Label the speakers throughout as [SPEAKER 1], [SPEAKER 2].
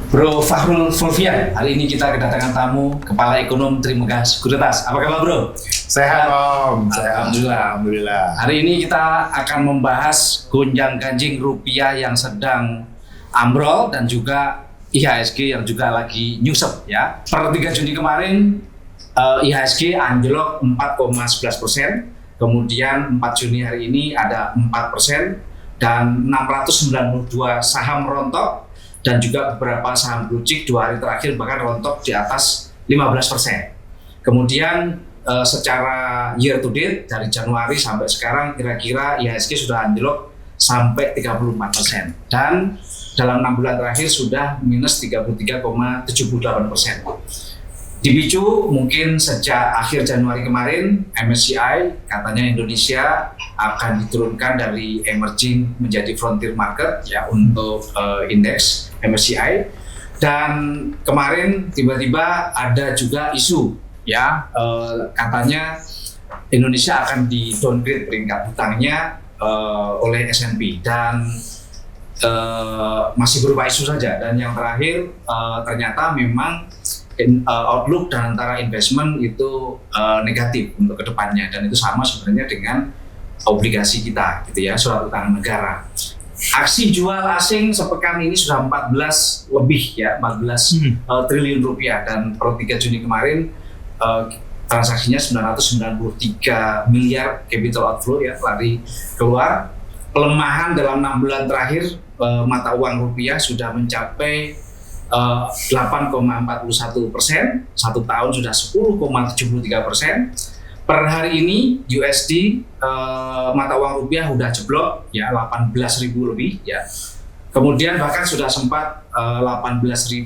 [SPEAKER 1] Bro Fahrul Fulvian, hari ini kita kedatangan tamu Kepala Ekonom Trimegah Sekuritas. Apa kabar bro?
[SPEAKER 2] Sehat Om,
[SPEAKER 1] Alhamdulillah. Hari ini kita akan membahas gonjang-ganjing rupiah yang sedang ambrol dan juga IHSG yang juga lagi nyusep ya. Per 3 Juni kemarin IHSG anjlok 4,11%, kemudian 4 Juni hari ini ada 4% dan 692 saham rontok. Dan juga beberapa saham blue chip 2 hari terakhir bahkan rontok di atas 15%. Kemudian secara year to date dari Januari sampai sekarang kira-kira IHSG sudah anjlok sampai 34%. Dan dalam 6 bulan terakhir sudah minus 33,78%. Dipicu mungkin sejak akhir Januari kemarin MSCI katanya Indonesia akan diturunkan dari emerging menjadi frontier market ya untuk indeks MSCI, dan kemarin tiba-tiba ada juga isu ya katanya Indonesia akan di downgrade peringkat hutangnya oleh S&P dan masih berupa isu saja. Dan yang terakhir ternyata memang outlook dan antara investment itu negatif untuk kedepannya, dan itu sama sebenarnya dengan obligasi kita gitu ya, surat utang negara. Aksi jual asing sepekan ini sudah 14 triliun rupiah, dan per 3 Juni kemarin transaksinya 993 miliar capital outflow ya, lari keluar. Pelemahan dalam 6 bulan terakhir mata uang rupiah sudah mencapai 8,41%, 1 tahun sudah 10,73%. Per hari ini USD mata uang rupiah udah jeblok ya 18.000 lebih ya. Kemudian bahkan sudah sempat 18.000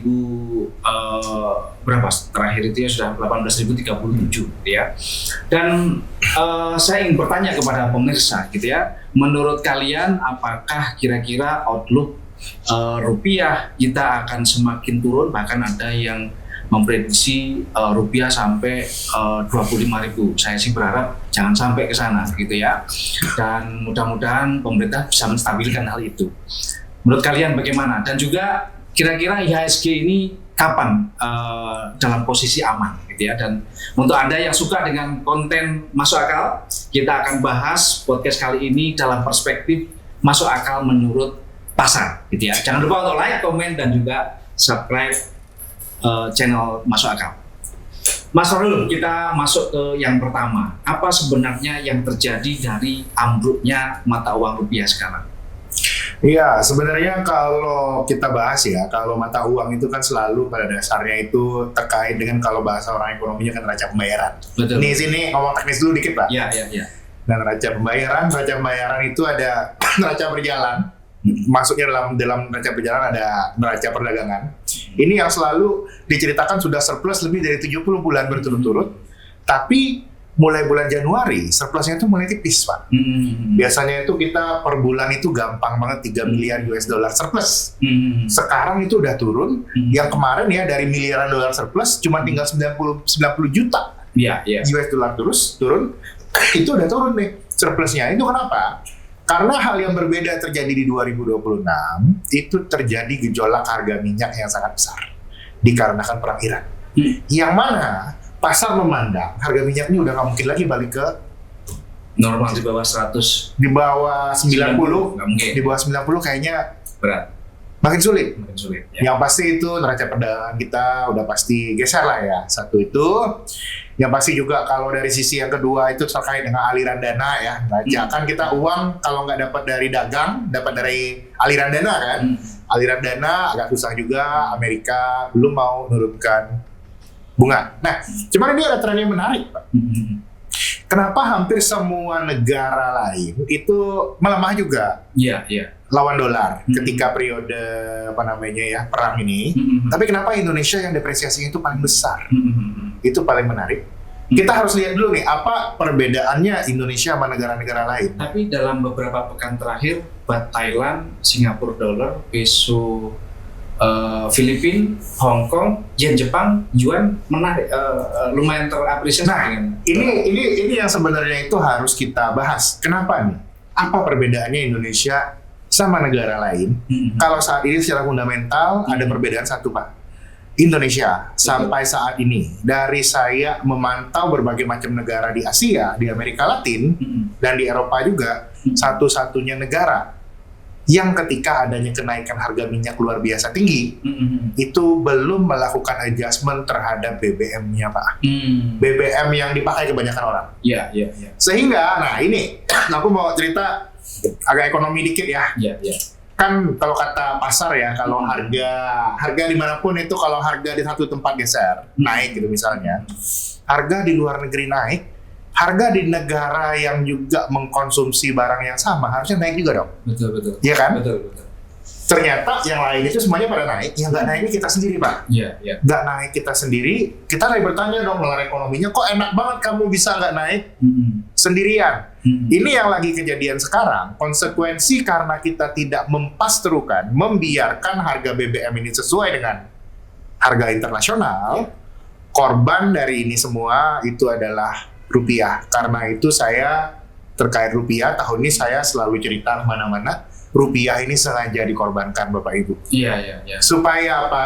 [SPEAKER 1] berapa terakhir itu ya, sudah 18.037 ya. Dan saya ingin bertanya kepada pemirsa gitu ya, menurut kalian apakah kira-kira outlook rupiah kita akan semakin turun, bahkan ada yang memprediksi rupiah sampai 25.000. Saya sih berharap jangan sampai ke sana gitu ya. Dan mudah-mudahan pemerintah bisa menstabilkan hal itu. Menurut kalian bagaimana? Dan juga kira-kira IHSG ini kapan dalam posisi aman gitu ya. Dan untuk Anda yang suka dengan konten masuk akal, kita akan bahas podcast kali ini dalam perspektif masuk akal menurut pasar gitu ya. Jangan lupa untuk like, komen, dan juga subscribe channel Masuk Akal. Mas Fahrul, kita masuk ke yang pertama. Apa sebenarnya yang terjadi dari ambruknya mata uang rupiah sekarang?
[SPEAKER 2] Iya, sebenarnya kalau kita bahas ya, kalau mata uang itu kan selalu pada dasarnya itu terkait dengan, kalau bahasa orang ekonominya kan neraca pembayaran.
[SPEAKER 1] Betul.
[SPEAKER 2] Nih sini ngomong teknis dulu dikit Pak.
[SPEAKER 1] Iya.
[SPEAKER 2] Dan neraca pembayaran itu ada neraca berjalan. Masuknya dalam neraca berjalan ada neraca perdagangan. Ini yang selalu diceritakan sudah surplus lebih dari 70 bulan berturut-turut. Tapi mulai bulan Januari surplusnya itu mulai tipis Pak. Biasanya itu kita per bulan itu gampang banget 3 miliar US dollar surplus. Sekarang itu udah turun. Yang kemarin ya dari miliaran dolar surplus cuma tinggal 90 juta US dollar turun. Itu udah turun nih surplusnya. Itu kenapa? Karena hal yang berbeda terjadi di 2026, itu terjadi gejolak harga minyak yang sangat besar dikarenakan perang Iran. Yang mana pasar memandang harga minyak ini udah nggak mungkin lagi balik ke
[SPEAKER 1] normal di bawah 100,
[SPEAKER 2] di bawah 90,
[SPEAKER 1] nggak mungkin.
[SPEAKER 2] Di bawah 90 kayaknya
[SPEAKER 1] berat,
[SPEAKER 2] makin sulit.
[SPEAKER 1] Ya.
[SPEAKER 2] Yang pasti itu neraca perdagangan kita udah pasti geser lah ya. Satu itu. Yang pasti juga kalau dari sisi yang kedua itu terkait dengan aliran dana ya. Neraca kan kita uang kalau nggak dapat dari dagang, dapat dari aliran dana kan. Aliran dana agak susah juga. Amerika belum mau menurunkan bunga. Nah, cuman ini ada tren yang menarik Pak. Kenapa hampir semua negara lain itu melemah juga?
[SPEAKER 1] Iya.
[SPEAKER 2] Lawan dolar ketika periode perang ini. Tapi kenapa Indonesia yang depresiasinya itu paling besar? Itu paling menarik. Kita harus lihat dulu nih apa perbedaannya Indonesia sama negara-negara lain.
[SPEAKER 1] Tapi dalam beberapa pekan terakhir, baht Thailand, Singapura dollar, peso Filipina, Hong Kong, yen Jepang, yuan menarik, lumayan terapresiasi.
[SPEAKER 2] Nah, ini yang sebenarnya itu harus kita bahas. Kenapa nih? Apa perbedaannya Indonesia sama negara lain, kalau saat ini secara fundamental ada perbedaan satu Pak. Indonesia sampai saat ini, dari saya memantau berbagai macam negara di Asia, di Amerika Latin, dan di Eropa juga, satu-satunya negara yang ketika adanya kenaikan harga minyak luar biasa tinggi, itu belum melakukan adjustment terhadap BBM-nya Pak. BBM yang dipakai kebanyakan orang.
[SPEAKER 1] Iya.
[SPEAKER 2] Sehingga, nah ini, aku mau cerita agak ekonomi dikit ya.
[SPEAKER 1] Iya.
[SPEAKER 2] Kan kalau kata pasar ya, kalau harga dimanapun itu, kalau harga di satu tempat geser naik gitu misalnya, harga di luar negeri naik, harga di negara yang juga mengkonsumsi barang yang sama harusnya naik juga dong.
[SPEAKER 1] Betul.
[SPEAKER 2] Iya kan?
[SPEAKER 1] Betul.
[SPEAKER 2] Ternyata yang lain itu semuanya pada naik, yang nggak naiknya kita sendiri Pak.
[SPEAKER 1] Iya.
[SPEAKER 2] Nggak naik kita sendiri, kita lagi bertanya dong melalui ekonominya, kok enak banget kamu bisa nggak naik sendirian. Ini yang lagi kejadian sekarang, konsekuensi karena kita tidak mempasterukan, membiarkan harga BBM ini sesuai dengan harga internasional, korban dari ini semua itu adalah rupiah. Karena itu saya terkait rupiah, tahun ini saya selalu cerita kemana-mana, rupiah ini sengaja dikorbankan Bapak Ibu.
[SPEAKER 1] Iya.
[SPEAKER 2] Supaya apa?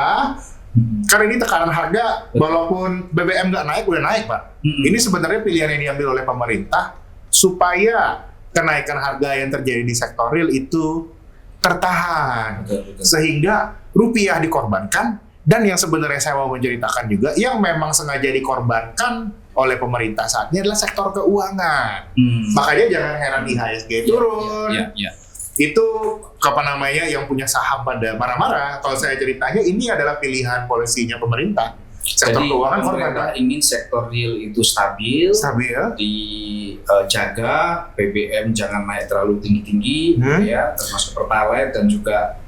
[SPEAKER 2] Karena ini tekanan harga, walaupun BBM nggak naik, udah naik Pak. Ini sebenarnya pilihan yang diambil oleh pemerintah supaya kenaikan harga yang terjadi di sektor real itu tertahan.
[SPEAKER 1] Betul.
[SPEAKER 2] Sehingga rupiah dikorbankan, dan yang sebenarnya saya mau menceritakan juga, yang memang sengaja dikorbankan oleh pemerintah saat ini adalah sektor keuangan. Makanya jangan heran IHSG turun.
[SPEAKER 1] Iya.
[SPEAKER 2] Itu yang punya saham pada marah-marah. Kalau saya ceritanya, ini adalah pilihan polisinya pemerintah. Sektor
[SPEAKER 1] Jadi,
[SPEAKER 2] keuangan
[SPEAKER 1] pemerintah ingin sektor real itu stabil, dijaga, BBM jangan naik terlalu tinggi-tinggi, ya, termasuk Pertalite dan juga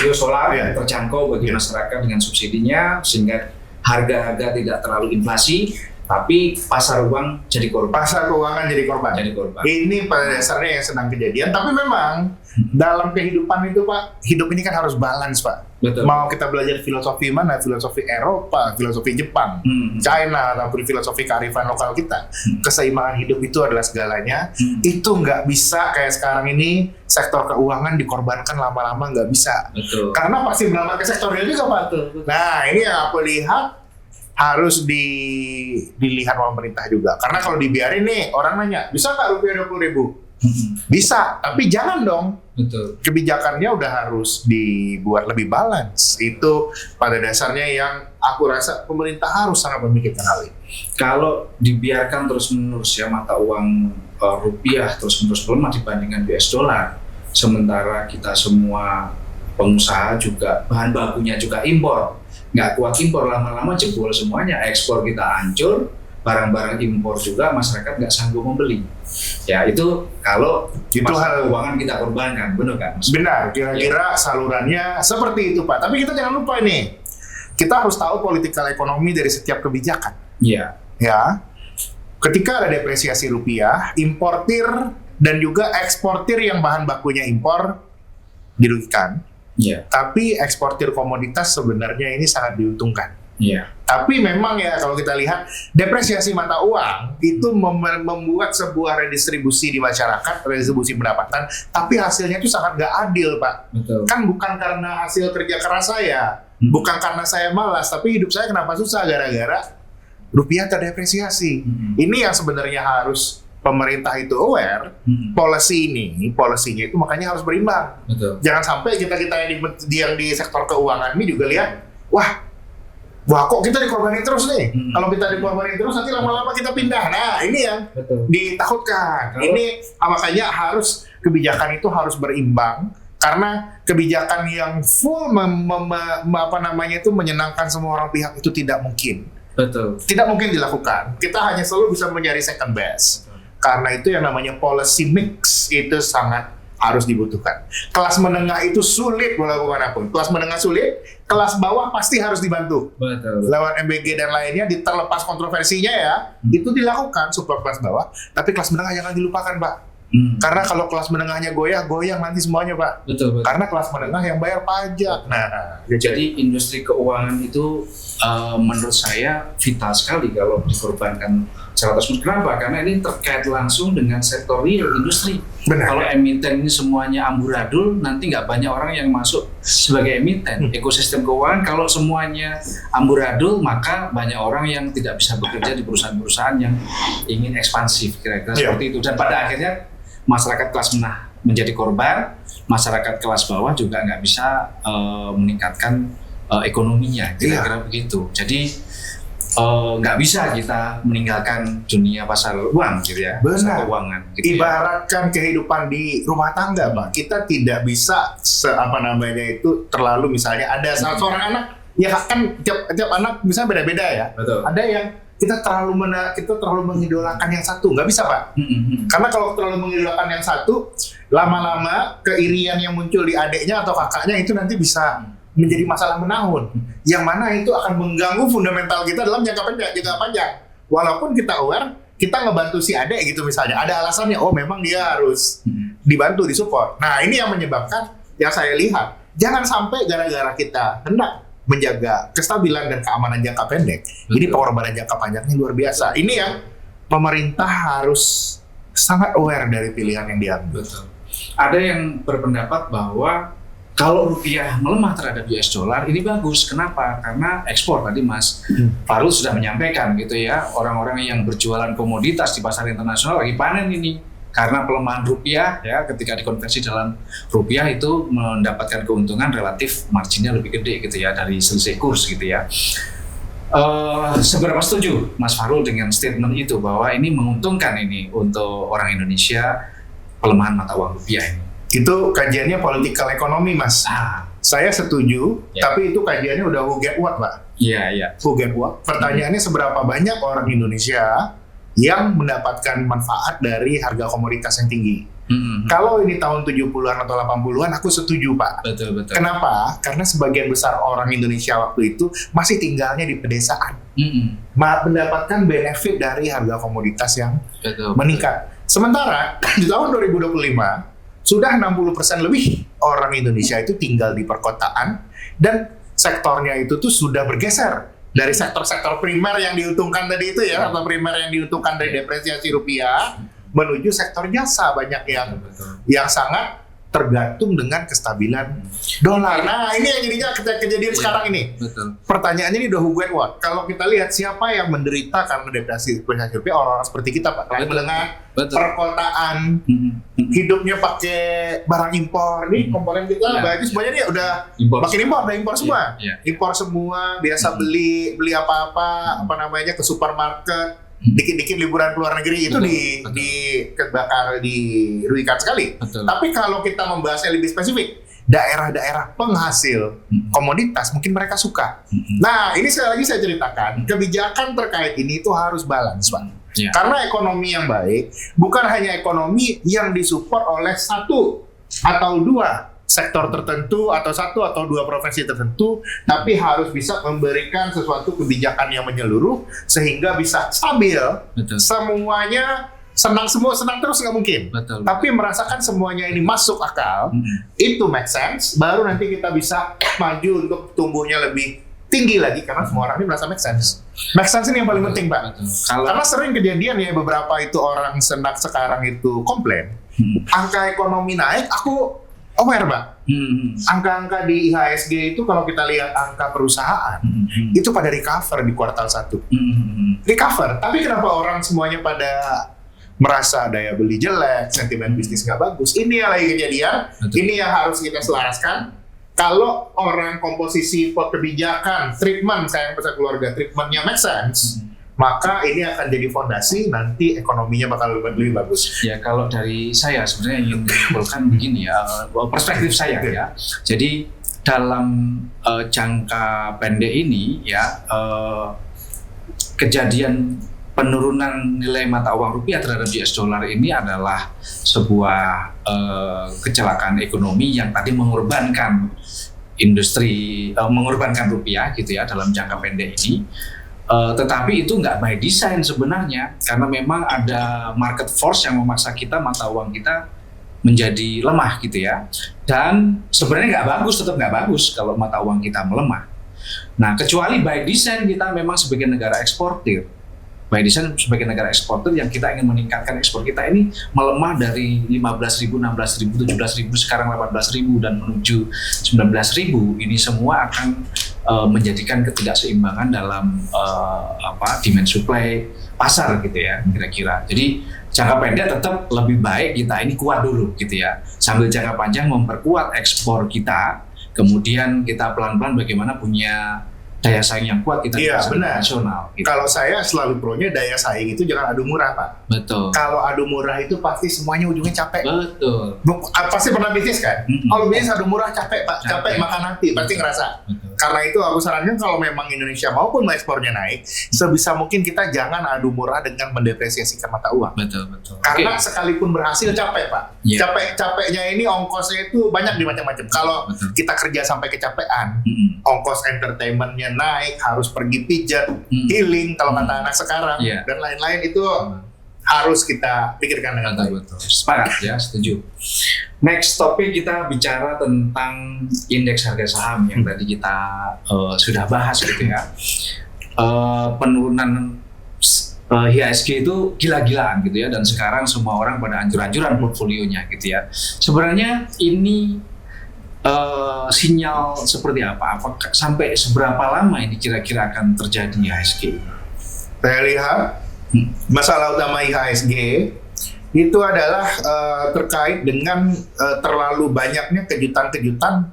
[SPEAKER 1] biosolar terjangkau bagi masyarakat dengan subsidinya, sehingga harga-harga tidak terlalu inflasi, tapi pasar uang jadi korban.
[SPEAKER 2] Pasar keuangan jadi korban. Ini pada dasarnya yang sedang kejadian. Tapi memang dalam kehidupan itu Pak, hidup ini kan harus balance Pak.
[SPEAKER 1] Betul.
[SPEAKER 2] Mau kita belajar filosofi mana, filosofi Eropa, filosofi Jepang, China, ataupun filosofi kearifan lokal kita, keseimbangan hidup itu adalah segalanya. Itu nggak bisa kayak sekarang ini sektor keuangan dikorbankan lama-lama, nggak bisa.
[SPEAKER 1] Betul.
[SPEAKER 2] Karena pasti berdampak ke sektor real juga Pak.
[SPEAKER 1] Betul.
[SPEAKER 2] Nah ini yang aku lihat harus dilihat oleh pemerintah juga. Karena kalau dibiarin nih, orang nanya, bisa nggak rupiah 20.000? Bisa, tapi jangan dong.
[SPEAKER 1] Betul.
[SPEAKER 2] Kebijakannya udah harus dibuat lebih balance. Itu pada dasarnya yang aku rasa pemerintah harus sangat memikirkan hal ini.
[SPEAKER 1] Kalau dibiarkan terus-menerus ya mata uang rupiah terus-menerus melemah dibandingkan US dollar, sementara kita semua pengusaha juga bahan bakunya juga impor, nggak kuat impor, lama-lama jebol semuanya, ekspor kita hancur, barang-barang impor juga masyarakat nggak sanggup membeli. Ya itu kalau hal keuangan kita korbankan, benar kan?
[SPEAKER 2] Benar, kira-kira salurannya seperti itu Pak. Tapi kita jangan lupa nih, kita harus tahu politikal ekonomi dari setiap kebijakan.
[SPEAKER 1] Iya.
[SPEAKER 2] Ya, ketika ada depresiasi rupiah, importir dan juga eksportir yang bahan bakunya impor dirugikan.
[SPEAKER 1] Iya.
[SPEAKER 2] Tapi eksportir komoditas sebenarnya ini sangat diuntungkan.
[SPEAKER 1] Iya.
[SPEAKER 2] Tapi memang ya kalau kita lihat depresiasi mata uang itu membuat sebuah redistribusi di masyarakat, redistribusi pendapatan, tapi hasilnya itu sangat nggak adil Pak.
[SPEAKER 1] Betul.
[SPEAKER 2] Kan bukan karena hasil kerja keras saya, bukan karena saya malas, tapi hidup saya kenapa susah gara-gara rupiah terdepresiasi. Ini yang sebenarnya harus pemerintah itu aware, polisinya itu makanya harus berimbang.
[SPEAKER 1] Betul.
[SPEAKER 2] Jangan sampai kita yang di sektor keuangan ini juga lihat, wah kok kita dikorbanin terus nih. Kalau kita dikorbanin terus nanti lama-lama kita pindah. Nah ini yang ditakutkan. Ini makanya kebijakan itu harus berimbang, karena kebijakan yang full menyenangkan semua orang pihak itu tidak mungkin.
[SPEAKER 1] Betul.
[SPEAKER 2] Tidak mungkin dilakukan. Kita hanya selalu bisa mencari second best. Karena itu yang namanya policy mix itu sangat harus dibutuhkan. Kelas menengah itu sulit melakukan apapun. Kelas menengah sulit, kelas bawah pasti harus dibantu.
[SPEAKER 1] Betul.
[SPEAKER 2] Lewat MBG dan lainnya, terlepas kontroversinya ya, itu dilakukan support kelas bawah. Tapi kelas menengah jangan dilupakan Pak. Karena kalau kelas menengahnya goyang nanti semuanya Pak.
[SPEAKER 1] Betul.
[SPEAKER 2] Karena kelas menengah yang bayar pajak. Nah,
[SPEAKER 1] jadi industri keuangan itu menurut saya vital sekali kalau dikorbankan secara terus. Kenapa? Karena ini terkait langsung dengan sektor real industri.
[SPEAKER 2] Benar.
[SPEAKER 1] Kalau emiten ini semuanya amburadul, nanti nggak banyak orang yang masuk sebagai emiten. Ekosistem keuangan kalau semuanya amburadul, maka banyak orang yang tidak bisa bekerja di perusahaan-perusahaan yang ingin ekspansif, kira-kira seperti itu. Dan pada akhirnya masyarakat kelas menengah menjadi korban, masyarakat kelas bawah juga nggak bisa meningkatkan ekonominya, kira-kira begitu. Jadi nggak bisa kita meninggalkan dunia pasar uang gitu ya, pasar keuangan. Gitu
[SPEAKER 2] Ibaratkan kehidupan di rumah tangga, Pak. Kita tidak bisa terlalu misalnya ada salah seorang anak, ya kan tiap anak misalnya beda-beda ya.
[SPEAKER 1] Betul.
[SPEAKER 2] Ada yang kita terlalu mengidolakan yang satu, nggak bisa, Pak. Karena kalau terlalu mengidolakan yang satu, lama-lama keirian yang muncul di adiknya atau kakaknya itu nanti bisa menjadi masalah menahun, yang mana itu akan mengganggu fundamental kita dalam jangka pendek, jangka panjang. Walaupun kita aware, kita ngebantu si adik gitu misalnya, ada alasannya, oh memang dia harus dibantu, disupport. Nah ini yang menyebabkan, yang saya lihat, jangan sampai gara-gara kita hendak menjaga kestabilan dan keamanan jangka pendek, ini pengorbanan jangka panjangnya luar biasa. Ini yang pemerintah harus sangat aware dari pilihan yang diambil.
[SPEAKER 1] Betul. Ada yang berpendapat bahwa kalau rupiah melemah terhadap US dollar ini bagus. Kenapa? Karena ekspor tadi Mas Farul sudah menyampaikan gitu ya, orang-orang yang berjualan komoditas di pasar internasional lagi panen ini karena pelemahan rupiah ya, ketika dikonversi dalam rupiah itu mendapatkan keuntungan relatif marginnya lebih gede gitu ya dari selisih kurs gitu ya. Seberapa setuju Mas Farul dengan statement itu bahwa ini menguntungkan ini untuk orang Indonesia pelemahan mata uang rupiah ini?
[SPEAKER 2] Itu kajiannya political economy, Mas. Saya setuju, tapi itu kajiannya udah who get what, Pak.
[SPEAKER 1] Iya.
[SPEAKER 2] Who get what? Pertanyaannya seberapa banyak orang Indonesia yang mendapatkan manfaat dari harga komoditas yang tinggi. Kalau ini tahun 70-an atau 80-an, aku setuju, Pak.
[SPEAKER 1] Betul.
[SPEAKER 2] Kenapa? Karena sebagian besar orang Indonesia waktu itu masih tinggalnya di pedesaan. Mendapatkan benefit dari harga komoditas yang meningkat. Sementara di tahun 2025, sudah 60% lebih orang Indonesia itu tinggal di perkotaan dan sektornya itu tuh sudah bergeser dari sektor-sektor primer yang diuntungkan tadi itu ya, atau primer yang diuntungkan dari depresiasi rupiah menuju sektor jasa banyak yang sangat tergantung dengan kestabilan dolar. Nah ini yang jadinya kejadian sekarang ini. Pertanyaannya ini udah who get what. Kalau kita lihat siapa yang menderita karena depresiasi rupiah, orang-orang seperti kita, Pak, kelas menengah, perkotaan, hidupnya pakai barang impor. Nih komponen kita baju semuanya nih udah makin impor semua. Impor semua, biasa beli apa ke supermarket. Dikit-dikit liburan ke luar negeri itu bakal dirugikan sekali. Tapi kalau kita membahasnya lebih spesifik, daerah-daerah penghasil komoditas mungkin mereka suka. Nah ini sekali lagi saya ceritakan, kebijakan terkait ini itu harus balance, Pak. Karena ekonomi yang baik bukan hanya ekonomi yang disupport oleh satu atau dua sektor tertentu atau satu atau dua provinsi tertentu, tapi harus bisa memberikan sesuatu kebijakan yang menyeluruh sehingga bisa stabil. Semuanya senang terus nggak mungkin. Tapi merasakan semuanya ini masuk akal, itu make sense, baru nanti kita bisa maju untuk tumbuhnya lebih tinggi lagi karena semua orang ini merasa make sense. Make sense ini yang paling penting, Pak. Karena sering kejadian ya, beberapa itu orang senang sekarang itu komplain, angka ekonomi naik, aku aware, Pak. Angka-angka di IHSG itu kalau kita lihat angka perusahaan itu pada recover di kuartal 1. Recover, tapi kenapa orang semuanya pada merasa daya beli jelek, sentimen bisnis nggak bagus? Ini yang lagi kejadian, ini yang harus kita selaraskan. Kalau orang komposisi kebijakan, treatment, sayang pesan keluarga, treatmentnya make sense, maka ini akan jadi fondasi, nanti ekonominya bakal lebih bagus.
[SPEAKER 1] Ya kalau dari saya sebenarnya ingin menyimpulkan begini ya, perspektif saya ya. Jadi dalam jangka pendek ini ya, kejadian penurunan nilai mata uang rupiah terhadap US dollar ini adalah sebuah kecelakaan ekonomi yang tadi mengorbankan industri, mengorbankan rupiah gitu ya dalam jangka pendek ini. Tetapi itu nggak by design sebenarnya, karena memang ada market force yang memaksa kita mata uang kita menjadi lemah gitu ya. Dan sebenarnya tetap nggak bagus kalau mata uang kita melemah. Nah kecuali by design kita memang sebagai negara eksportir, by design sebagai negara eksportir yang kita ingin meningkatkan ekspor kita ini melemah dari 15.000, 16.000, 17.000, sekarang 18.000 dan menuju 19.000, ini semua akan menjadikan ketidakseimbangan dalam demand supply pasar gitu ya kira-kira. Jadi jangka pendek tetap lebih baik kita ini kuat dulu gitu ya, sambil jangka panjang memperkuat ekspor kita, kemudian kita pelan-pelan bagaimana punya daya saing yang kuat kita di pasar internasional.
[SPEAKER 2] Gitu. Kalau saya selalu pro-nya daya saing itu jangan adu murah, Pak.
[SPEAKER 1] Betul.
[SPEAKER 2] Kalau adu murah itu pasti semuanya ujungnya capek.
[SPEAKER 1] Betul.
[SPEAKER 2] Pasti pernah bisnis kan? Kalau bisnis adu murah capek, Pak. Capek makan hati, pasti ngerasa. Betul. Karena itu aku sarankan kalau memang Indonesia maupun ekspornya naik, sebisa mungkin kita jangan adu murah dengan mendepresiasikan mata uang.
[SPEAKER 1] Betul.
[SPEAKER 2] Karena sekalipun berhasil capek, Pak. Yeah. Capeknya ini ongkosnya itu banyak di macam-macam. Kalau kita kerja sampai kecapean, ongkos entertainmentnya naik, harus pergi pijat, healing kalau kata anak sekarang, dan lain-lain itu harus kita pikirkan dengan baik.
[SPEAKER 1] Betul. Sepakat ya, setuju. Next topik kita bicara tentang indeks harga saham yang tadi kita sudah bahas gitu ya. Penurunan IHSG itu gila-gilaan gitu ya, dan sekarang semua orang pada anjur-anjuran portfolionya gitu ya. Sebenarnya ini sinyal seperti apa? Apakah sampai seberapa lama ini kira-kira akan terjadi IHSG?
[SPEAKER 2] Saya lihat masalah utama IHSG itu adalah terkait dengan terlalu banyaknya kejutan-kejutan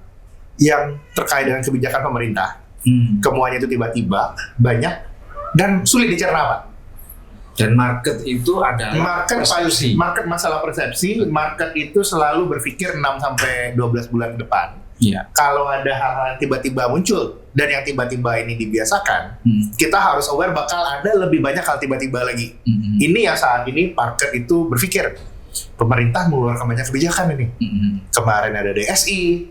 [SPEAKER 2] yang terkait dengan kebijakan pemerintah. Semuanya itu tiba-tiba banyak dan sulit dicerna, Pak.
[SPEAKER 1] Dan market itu adalah persepsi.
[SPEAKER 2] Market masalah persepsi. Market itu selalu berpikir 6-12 bulan ke depan.
[SPEAKER 1] Iya.
[SPEAKER 2] Kalau ada hal-hal yang tiba-tiba muncul dan yang tiba-tiba ini dibiasakan, kita harus aware bakal ada lebih banyak hal tiba-tiba lagi. Ini yang saat ini market itu berpikir pemerintah mengeluarkan banyak kebijakan ini. Kemarin ada DSI,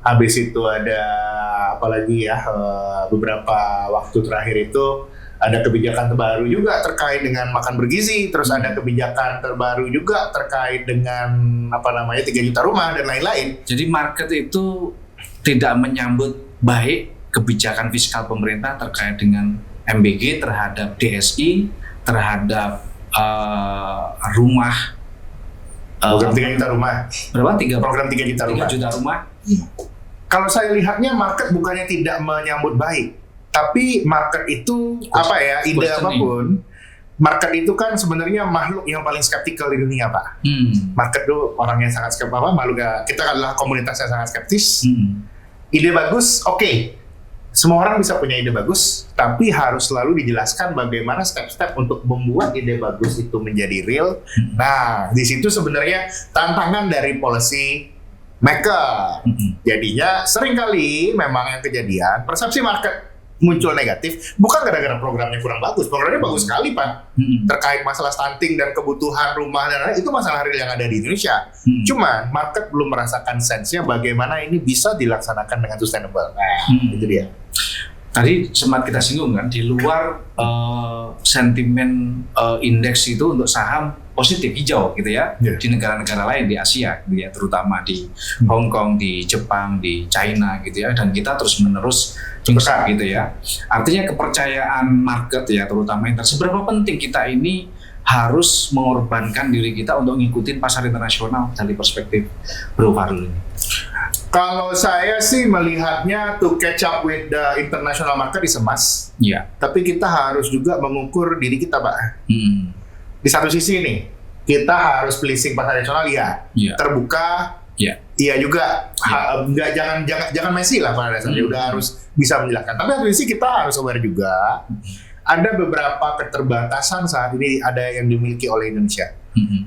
[SPEAKER 2] habis itu ada apalagi ya beberapa waktu terakhir itu ada kebijakan terbaru juga terkait dengan makan bergizi, terus ada kebijakan terbaru juga terkait dengan 3 juta rumah dan lain-lain.
[SPEAKER 1] Jadi market itu tidak menyambut baik kebijakan fiskal pemerintah terkait dengan MBG terhadap DSI, terhadap rumah.
[SPEAKER 2] Program 3 juta rumah.
[SPEAKER 1] Berapa?
[SPEAKER 2] Program 3 juta rumah.
[SPEAKER 1] 3 juta rumah.
[SPEAKER 2] Kalau saya lihatnya market bukannya tidak menyambut baik, tapi market itu ide apapun, market itu kan sebenarnya makhluk yang paling skeptikal di dunia, Pak. Market itu orang yang sangat skeptis, kita adalah komunitas yang sangat skeptis. Ide bagus, oke. Semua orang bisa punya ide bagus, tapi harus selalu dijelaskan bagaimana step-step untuk membuat ide bagus itu menjadi real. Nah, di situ sebenarnya tantangan dari policy maker. Jadinya seringkali memang yang kejadian persepsi market muncul negatif bukan gara-gara programnya kurang bagus. Programnya bagus sekali, Pak. Terkait masalah stunting dan kebutuhan rumah dan lain-lain, itu masalah real yang ada di Indonesia. Cuman market belum merasakan sense-nya bagaimana ini bisa dilaksanakan dengan sustainable. Nah, itu dia.
[SPEAKER 1] Tadi sempat kita singgung kan, di luar sentimen indeks itu untuk saham positif hijau gitu ya, di negara-negara lain di Asia gitu ya, terutama di Hong Kong, di Jepang, di China gitu ya, dan kita terus-menerus tingkat gitu ya. Artinya kepercayaan market ya, terutama seberapa penting kita ini harus mengorbankan diri kita untuk ngikutin pasar internasional dari perspektif Bro Fahrul ini.
[SPEAKER 2] Kalau saya sih melihatnya to catch up with the international market is a must.
[SPEAKER 1] Iya.
[SPEAKER 2] Tapi kita harus juga mengukur diri kita, Pak. Di satu sisi nih, kita harus pleasing pasar nasional, terbuka, iya juga, jangan messy lah pada dasarnya, udah harus bisa menjelaskan. Tapi satu sisi kita harus aware juga, ada beberapa keterbatasan saat ini ada yang dimiliki oleh Indonesia.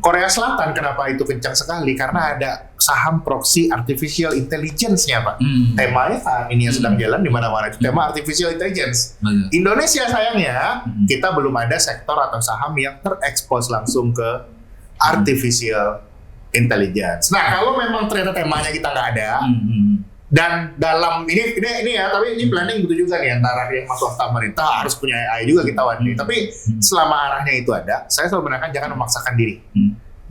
[SPEAKER 2] Korea Selatan kenapa itu kencang sekali? Karena ada saham proxy artificial intelligence-nya, Pak. Temanya saat ini yang sedang jalan di mana-mana itu tema artificial intelligence. Indonesia sayangnya kita belum ada sektor atau saham yang terekspos langsung ke artificial intelligence. Nah, kalau memang ternyata temanya kita nggak ada, dan dalam ini ya, tapi ini planning butuh juga nih antara yang masuk pemerintah harus punya AI juga kita wani. Tapi selama arahnya itu ada, saya selalu menekankan jangan memaksakan diri.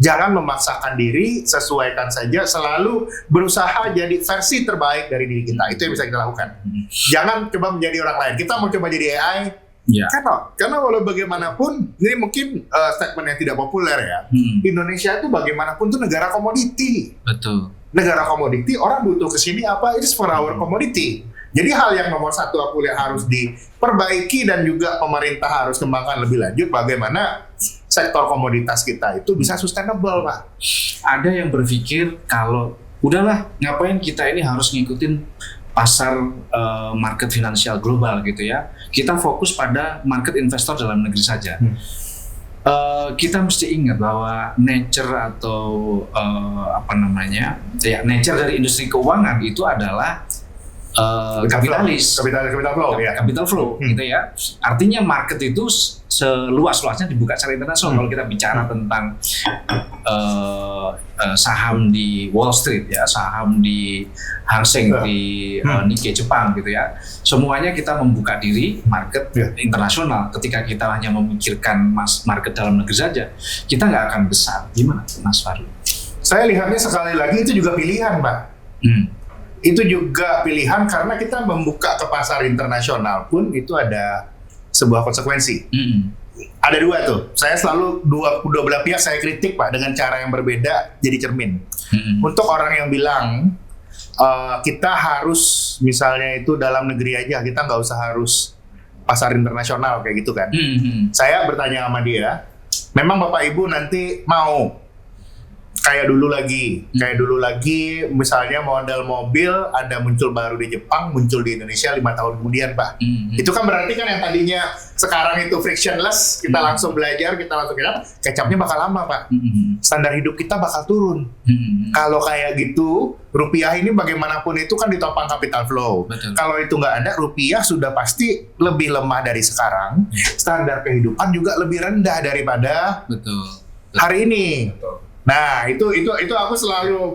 [SPEAKER 2] Jangan memaksakan diri, sesuaikan saja, selalu berusaha jadi versi terbaik dari diri kita. Itu yang bisa kita lakukan. Jangan coba menjadi orang lain. Kita mau coba jadi AI,
[SPEAKER 1] Ya.
[SPEAKER 2] Karena walau bagaimanapun, ini mungkin statement yang tidak populer ya. Indonesia itu bagaimanapun tuh negara komoditi.
[SPEAKER 1] Betul.
[SPEAKER 2] Negara komoditi, orang butuh ke sini apa? It is for our commodity. Jadi hal yang nomor satu aku lihat harus diperbaiki dan juga pemerintah harus kembangkan lebih lanjut bagaimana sektor komoditas kita itu bisa sustainable, Pak.
[SPEAKER 1] Ada yang berpikir kalau udahlah ngapain kita ini harus ngikutin pasar market finansial global gitu ya. Kita fokus pada market investor dalam negeri saja. Kita mesti ingat bahwa nature atau nature dari industri keuangan itu adalah kapitalis,
[SPEAKER 2] capital flow, ya.
[SPEAKER 1] Capital flow, gitu ya. Artinya market itu seluas-luasnya dibuka secara internasional. Kalau kita bicara tentang saham di Wall Street, ya, saham di Hang Seng, di Nikkei Jepang, gitu ya. Semuanya kita membuka diri market internasional. Ketika kita hanya memikirkan market dalam negeri saja, kita nggak akan besar. Gimana, Mas Fahru?
[SPEAKER 2] Saya lihatnya sekali lagi itu juga pilihan, Pak. Itu juga pilihan karena kita membuka ke pasar internasional pun itu ada sebuah konsekuensi. Ada dua tuh. Saya selalu dua belah pihak saya kritik, Pak, dengan cara yang berbeda jadi cermin. Untuk orang yang bilang kita harus misalnya itu dalam negeri aja, kita nggak usah harus pasar internasional kayak gitu kan. Saya bertanya sama dia, memang Bapak Ibu nanti mau kayak dulu lagi misalnya model mobil ada muncul baru di Jepang, muncul di Indonesia 5 tahun kemudian, Pak. Itu kan berarti kan yang tadinya sekarang itu frictionless, kita langsung belajar, kecapnya bakal lama, Pak. Standar hidup kita bakal turun. Kalau kayak gitu, rupiah ini bagaimanapun itu kan ditopang capital flow. Kalau itu nggak ada, rupiah sudah pasti lebih lemah dari sekarang. Standar kehidupan juga lebih rendah daripada hari ini. Nah, itu aku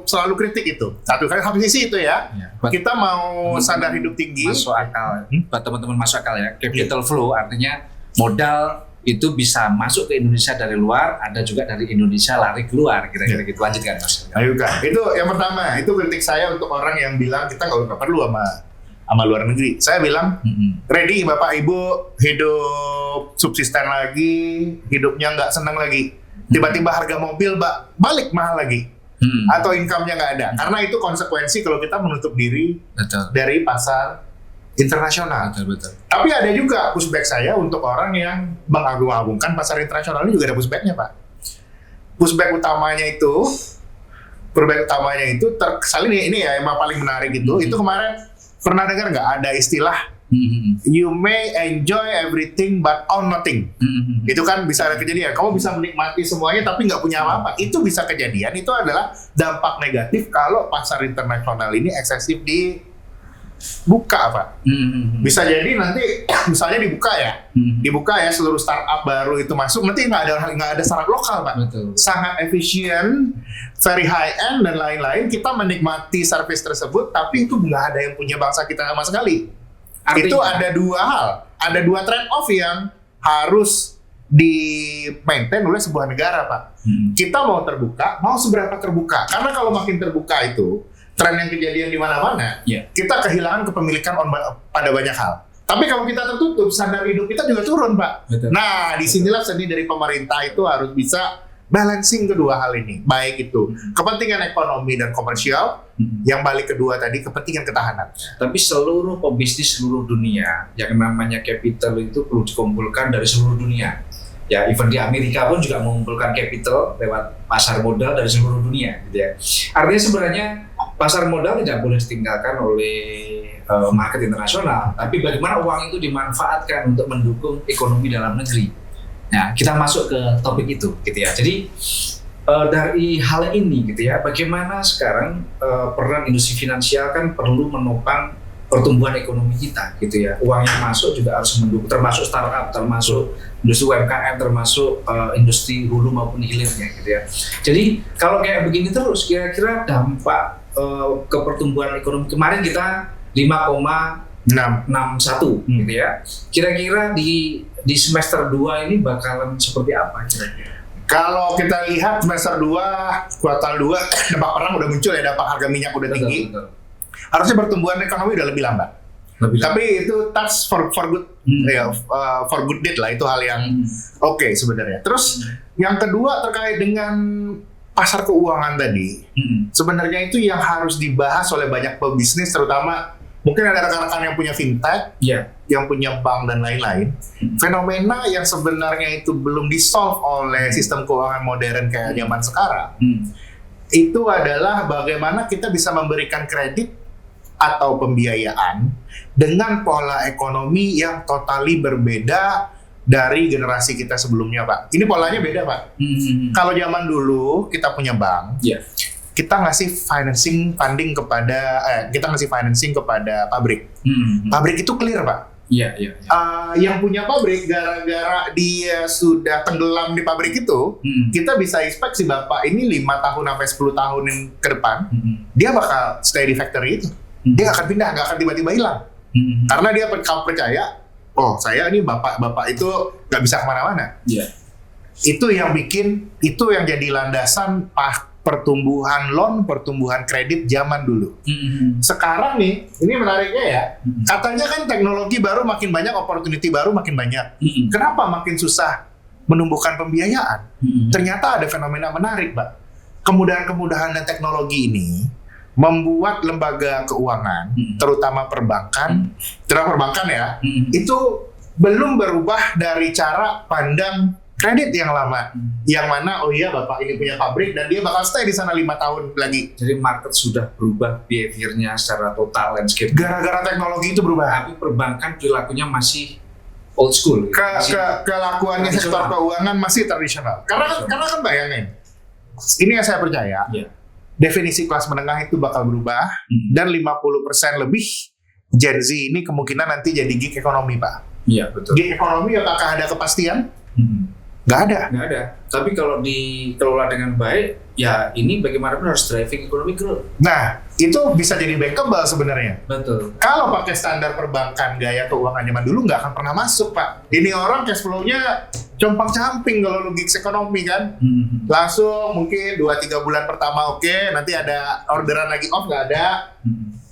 [SPEAKER 2] selalu kritik itu. Satu sisi itu ya. Kita mau standar hidup tinggi.
[SPEAKER 1] Masuk akal. Buat teman-teman masuk akal ya. Capital flow artinya modal itu bisa masuk ke Indonesia dari luar, ada juga dari Indonesia lari keluar. Kira-kira gitu. Lanjutkan, Mas.
[SPEAKER 2] Ayo, Kak. Itu yang pertama. Itu kritik saya untuk orang yang bilang kita nggak perlu sama luar negeri. Saya bilang, ready Bapak Ibu hidup subsisten lagi, hidupnya nggak senang lagi. Tiba-tiba harga mobil balik mahal lagi, atau income-nya nggak ada. Karena itu konsekuensi kalau kita menutup diri dari pasar internasional. Tapi ada juga pushback saya untuk orang yang mengagung-agungkan pasar internasional ini juga ada pushback-nya, Pak. Pushback utamanya itu terkesan ini ya yang paling menarik itu kemarin pernah dengar nggak ada istilah you may enjoy everything but own nothing. Itu kan bisa ada kejadian. Kamu bisa menikmati semuanya tapi nggak punya apa-apa. Itu bisa kejadian. Itu adalah dampak negatif kalau pasar internasional ini eksesif dibuka, Pak. Bisa jadi nanti misalnya dibuka ya seluruh startup baru itu masuk. Nanti nggak ada startup lokal, Pak. Sangat efisien, very high end dan lain-lain. Kita menikmati service tersebut tapi itu nggak ada yang punya bangsa kita sama sekali. Artinya, itu ada dua hal, ada dua trade off yang harus di-maintain oleh sebuah negara, Pak. Kita mau terbuka, mau seberapa terbuka. Karena kalau makin terbuka itu, tren yang kejadian di mana-mana, kita kehilangan kepemilikan pada banyak hal. Tapi kalau kita tertutup, standar hidup kita juga turun, Pak. Nah, disinilah seni dari pemerintah itu harus bisa balancing kedua hal ini. Baik itu kepentingan ekonomi dan komersial, yang balik kedua tadi kepentingan ketahanan.
[SPEAKER 1] Tapi seluruh pebisnis seluruh dunia yang namanya capital itu perlu dikumpulkan dari seluruh dunia. Ya, even di Amerika pun juga mengumpulkan capital lewat pasar modal dari seluruh dunia, gitu ya. Artinya sebenarnya pasar modal tidak boleh ditinggalkan oleh market internasional, tapi bagaimana uang itu dimanfaatkan untuk mendukung ekonomi dalam negeri. Nah, kita masuk ke topik itu, gitu ya. Jadi dari hal ini, gitu ya, bagaimana sekarang peran industri finansial kan perlu menopang pertumbuhan ekonomi kita, gitu ya. Uang yang masuk juga harus mendukung, termasuk startup, termasuk industri UMKM, termasuk industri hulu maupun hilirnya, gitu ya. Jadi kalau kayak begini terus, kira-kira dampak ke pertumbuhan ekonomi kemarin kita 5,61 gitu ya. Kira-kira di semester 2 ini bakalan seperti apa kira-kira?
[SPEAKER 2] Kalau kita lihat semester 2, kuartal 2, dampak perang udah muncul ya, dampak harga minyak udah tinggi. Harusnya pertumbuhan ekonomi udah lebih lambat.
[SPEAKER 1] Lebih
[SPEAKER 2] Tapi itu that's for good ya, for good deed lah, itu hal yang oke sebenarnya. Terus yang kedua terkait dengan pasar keuangan tadi, sebenarnya itu yang harus dibahas oleh banyak pebisnis, terutama mungkin ada rekan-rekan yang punya fintech, yang punya bank dan lain-lain. Fenomena yang sebenarnya itu belum di-solve oleh sistem keuangan modern kayak zaman sekarang, itu adalah bagaimana kita bisa memberikan kredit atau pembiayaan dengan pola ekonomi yang totally berbeda dari generasi kita sebelumnya, Pak. Ini polanya beda, Pak. Kalau zaman dulu kita punya bank, kita ngasih financing kepada pabrik. Pabrik itu clear, Pak. Yang punya pabrik, gara-gara dia sudah tenggelam di pabrik itu, kita bisa expect si bapak ini 5 tahun sampai 10 tahun ke depan, dia bakal stay di factory itu. Dia nggak akan pindah, nggak akan tiba-tiba hilang. Karena dia percaya, oh saya ini bapak itu nggak bisa kemana-mana. Itu yang jadi landasan pertumbuhan kredit zaman dulu. Sekarang nih, ini menariknya ya, katanya kan teknologi baru makin banyak, opportunity baru makin banyak. Kenapa makin susah menumbuhkan pembiayaan? Ternyata ada fenomena menarik, Pak. Kemudahan-kemudahan dan teknologi ini membuat lembaga keuangan, terutama perbankan ya, itu belum berubah dari cara pandang kredit yang lama, yang mana oh iya bapak ini punya pabrik dan dia bakal stay di sana 5 tahun lagi.
[SPEAKER 1] Jadi market sudah berubah behaviornya secara total, landscape.
[SPEAKER 2] Gara-gara teknologi itu berubah.
[SPEAKER 1] Tapi perbankan perilakunya masih old school.
[SPEAKER 2] Kelakuannya sektor keuangan masih tradisional. Karena kan bayangin, ini yang saya percaya. Definisi kelas menengah itu bakal berubah, dan 50% lebih Gen Z ini kemungkinan nanti jadi gig ekonomi, Pak.
[SPEAKER 1] Iya, betul.
[SPEAKER 2] Gig ekonomi apakah ada kepastian? Nggak ada.
[SPEAKER 1] Tapi kalau dikelola dengan baik, ya ini bagaimanapun harus driving ekonomi growth.
[SPEAKER 2] Nah, itu bisa jadi bankable sebenarnya.
[SPEAKER 1] Betul.
[SPEAKER 2] Kalau pakai standar perbankan gaya keuangan zaman dulu nggak akan pernah masuk, Pak. Ini orang cash flow-nya compang-camping kalau lu gigs ekonomi kan. Langsung mungkin 2-3 bulan pertama oke, nanti ada orderan lagi off, nggak ada.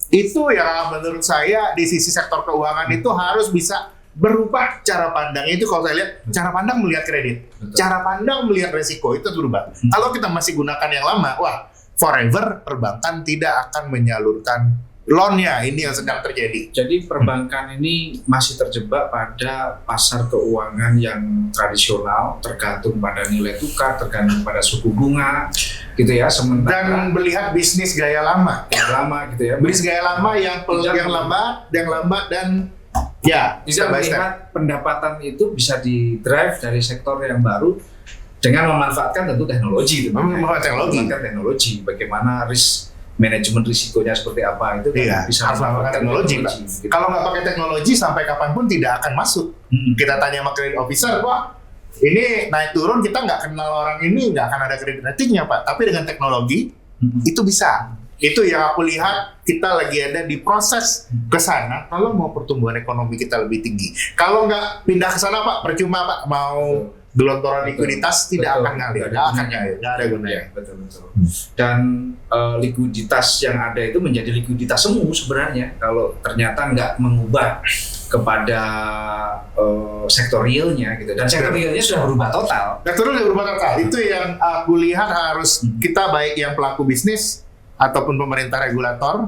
[SPEAKER 2] Itu yang menurut saya di sisi sektor keuangan itu harus bisa berubah cara pandang. Itu kalau saya lihat cara pandang melihat kredit, cara pandang melihat resiko itu berubah. Kalau kita masih gunakan yang lama, wah forever perbankan tidak akan menyalurkan loan-nya. Ini yang sedang terjadi. Jadi
[SPEAKER 1] perbankan ini masih terjebak pada pasar keuangan yang tradisional, tergantung pada nilai tukar, tergantung pada suku bunga, gitu ya. Sementara
[SPEAKER 2] dan melihat bisnis gaya lama
[SPEAKER 1] gitu ya.
[SPEAKER 2] Bisnis gaya lama yang lambat dan ya,
[SPEAKER 1] bisa melihat pendapatan itu bisa di-drive dari sektor yang baru dengan memanfaatkan tentu teknologi. Memanfaatkan teknologi, bagaimana risk manajemen risikonya seperti apa itu kan bisa
[SPEAKER 2] harus memanfaatkan teknologi.
[SPEAKER 1] Gitu.
[SPEAKER 2] Kalau nggak pakai teknologi sampai kapanpun tidak akan masuk. Kita tanya sama credit officer, wah ini naik turun kita nggak kenal orang ini, nggak akan ada credit ratingnya, Pak. Tapi dengan teknologi itu bisa. Itu yang aku lihat, kita lagi ada di proses ke sana. Kalau mau pertumbuhan ekonomi kita lebih tinggi, kalau nggak pindah ke sana, Pak, percuma, Pak. Mau gelontoran likuiditas tidak akan ngalir, nggak ada gunanya.
[SPEAKER 1] Betul. Dan likuiditas yang ada itu menjadi likuiditas semu sebenarnya. Kalau ternyata nggak mengubah kepada sektor realnya gitu. Dan sektor realnya sudah berubah total. Itu yang aku lihat harus kita, baik yang pelaku bisnis ataupun pemerintah regulator,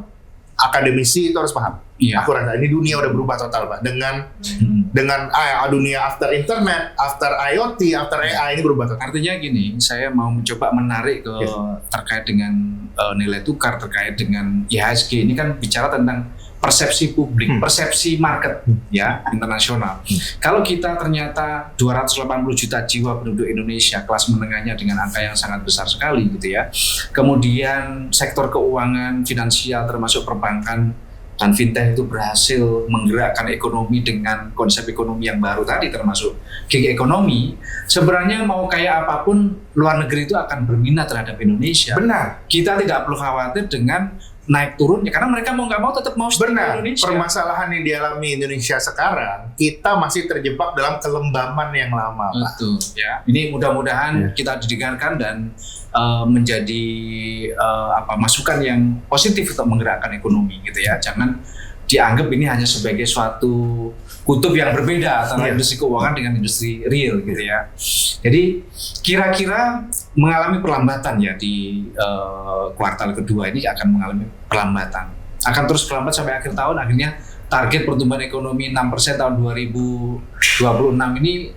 [SPEAKER 1] akademisi itu harus paham. Aku rasa ini dunia udah berubah total, Pak. Dengan dunia after internet, after IoT, after AI ini berubah total. Artinya gini, saya mau mencoba menarik ke terkait dengan nilai tukar, terkait dengan IHSG. Ini kan bicara tentang persepsi publik, persepsi market ya internasional. Kalau kita ternyata 280 juta jiwa penduduk Indonesia, kelas menengahnya dengan angka yang sangat besar sekali gitu ya. Kemudian sektor keuangan, finansial termasuk perbankan dan fintech itu berhasil menggerakkan ekonomi dengan konsep ekonomi yang baru tadi, termasuk gig ekonomi. Sebenarnya mau kayak apapun luar negeri itu akan berminat terhadap Indonesia.
[SPEAKER 2] Benar.
[SPEAKER 1] Kita tidak perlu khawatir dengan naik turunnya, karena mereka mau nggak mau tetap mau stay di Indonesia.
[SPEAKER 2] Permasalahan yang dialami Indonesia sekarang, kita masih terjebak dalam kelembaman yang lama, Pak.
[SPEAKER 1] Betul, ya. Ini mudah-mudahan kita didengarkan dan menjadi masukan yang positif untuk menggerakkan ekonomi, gitu ya. Jangan dianggap ini hanya sebagai suatu kutub yang berbeda antara industri keuangan dengan industri real gitu ya. Jadi kira-kira mengalami perlambatan ya di kuartal kedua ini akan mengalami perlambatan. Akan terus perlambat sampai akhir tahun, akhirnya target pertumbuhan ekonomi 6% tahun 2026 ini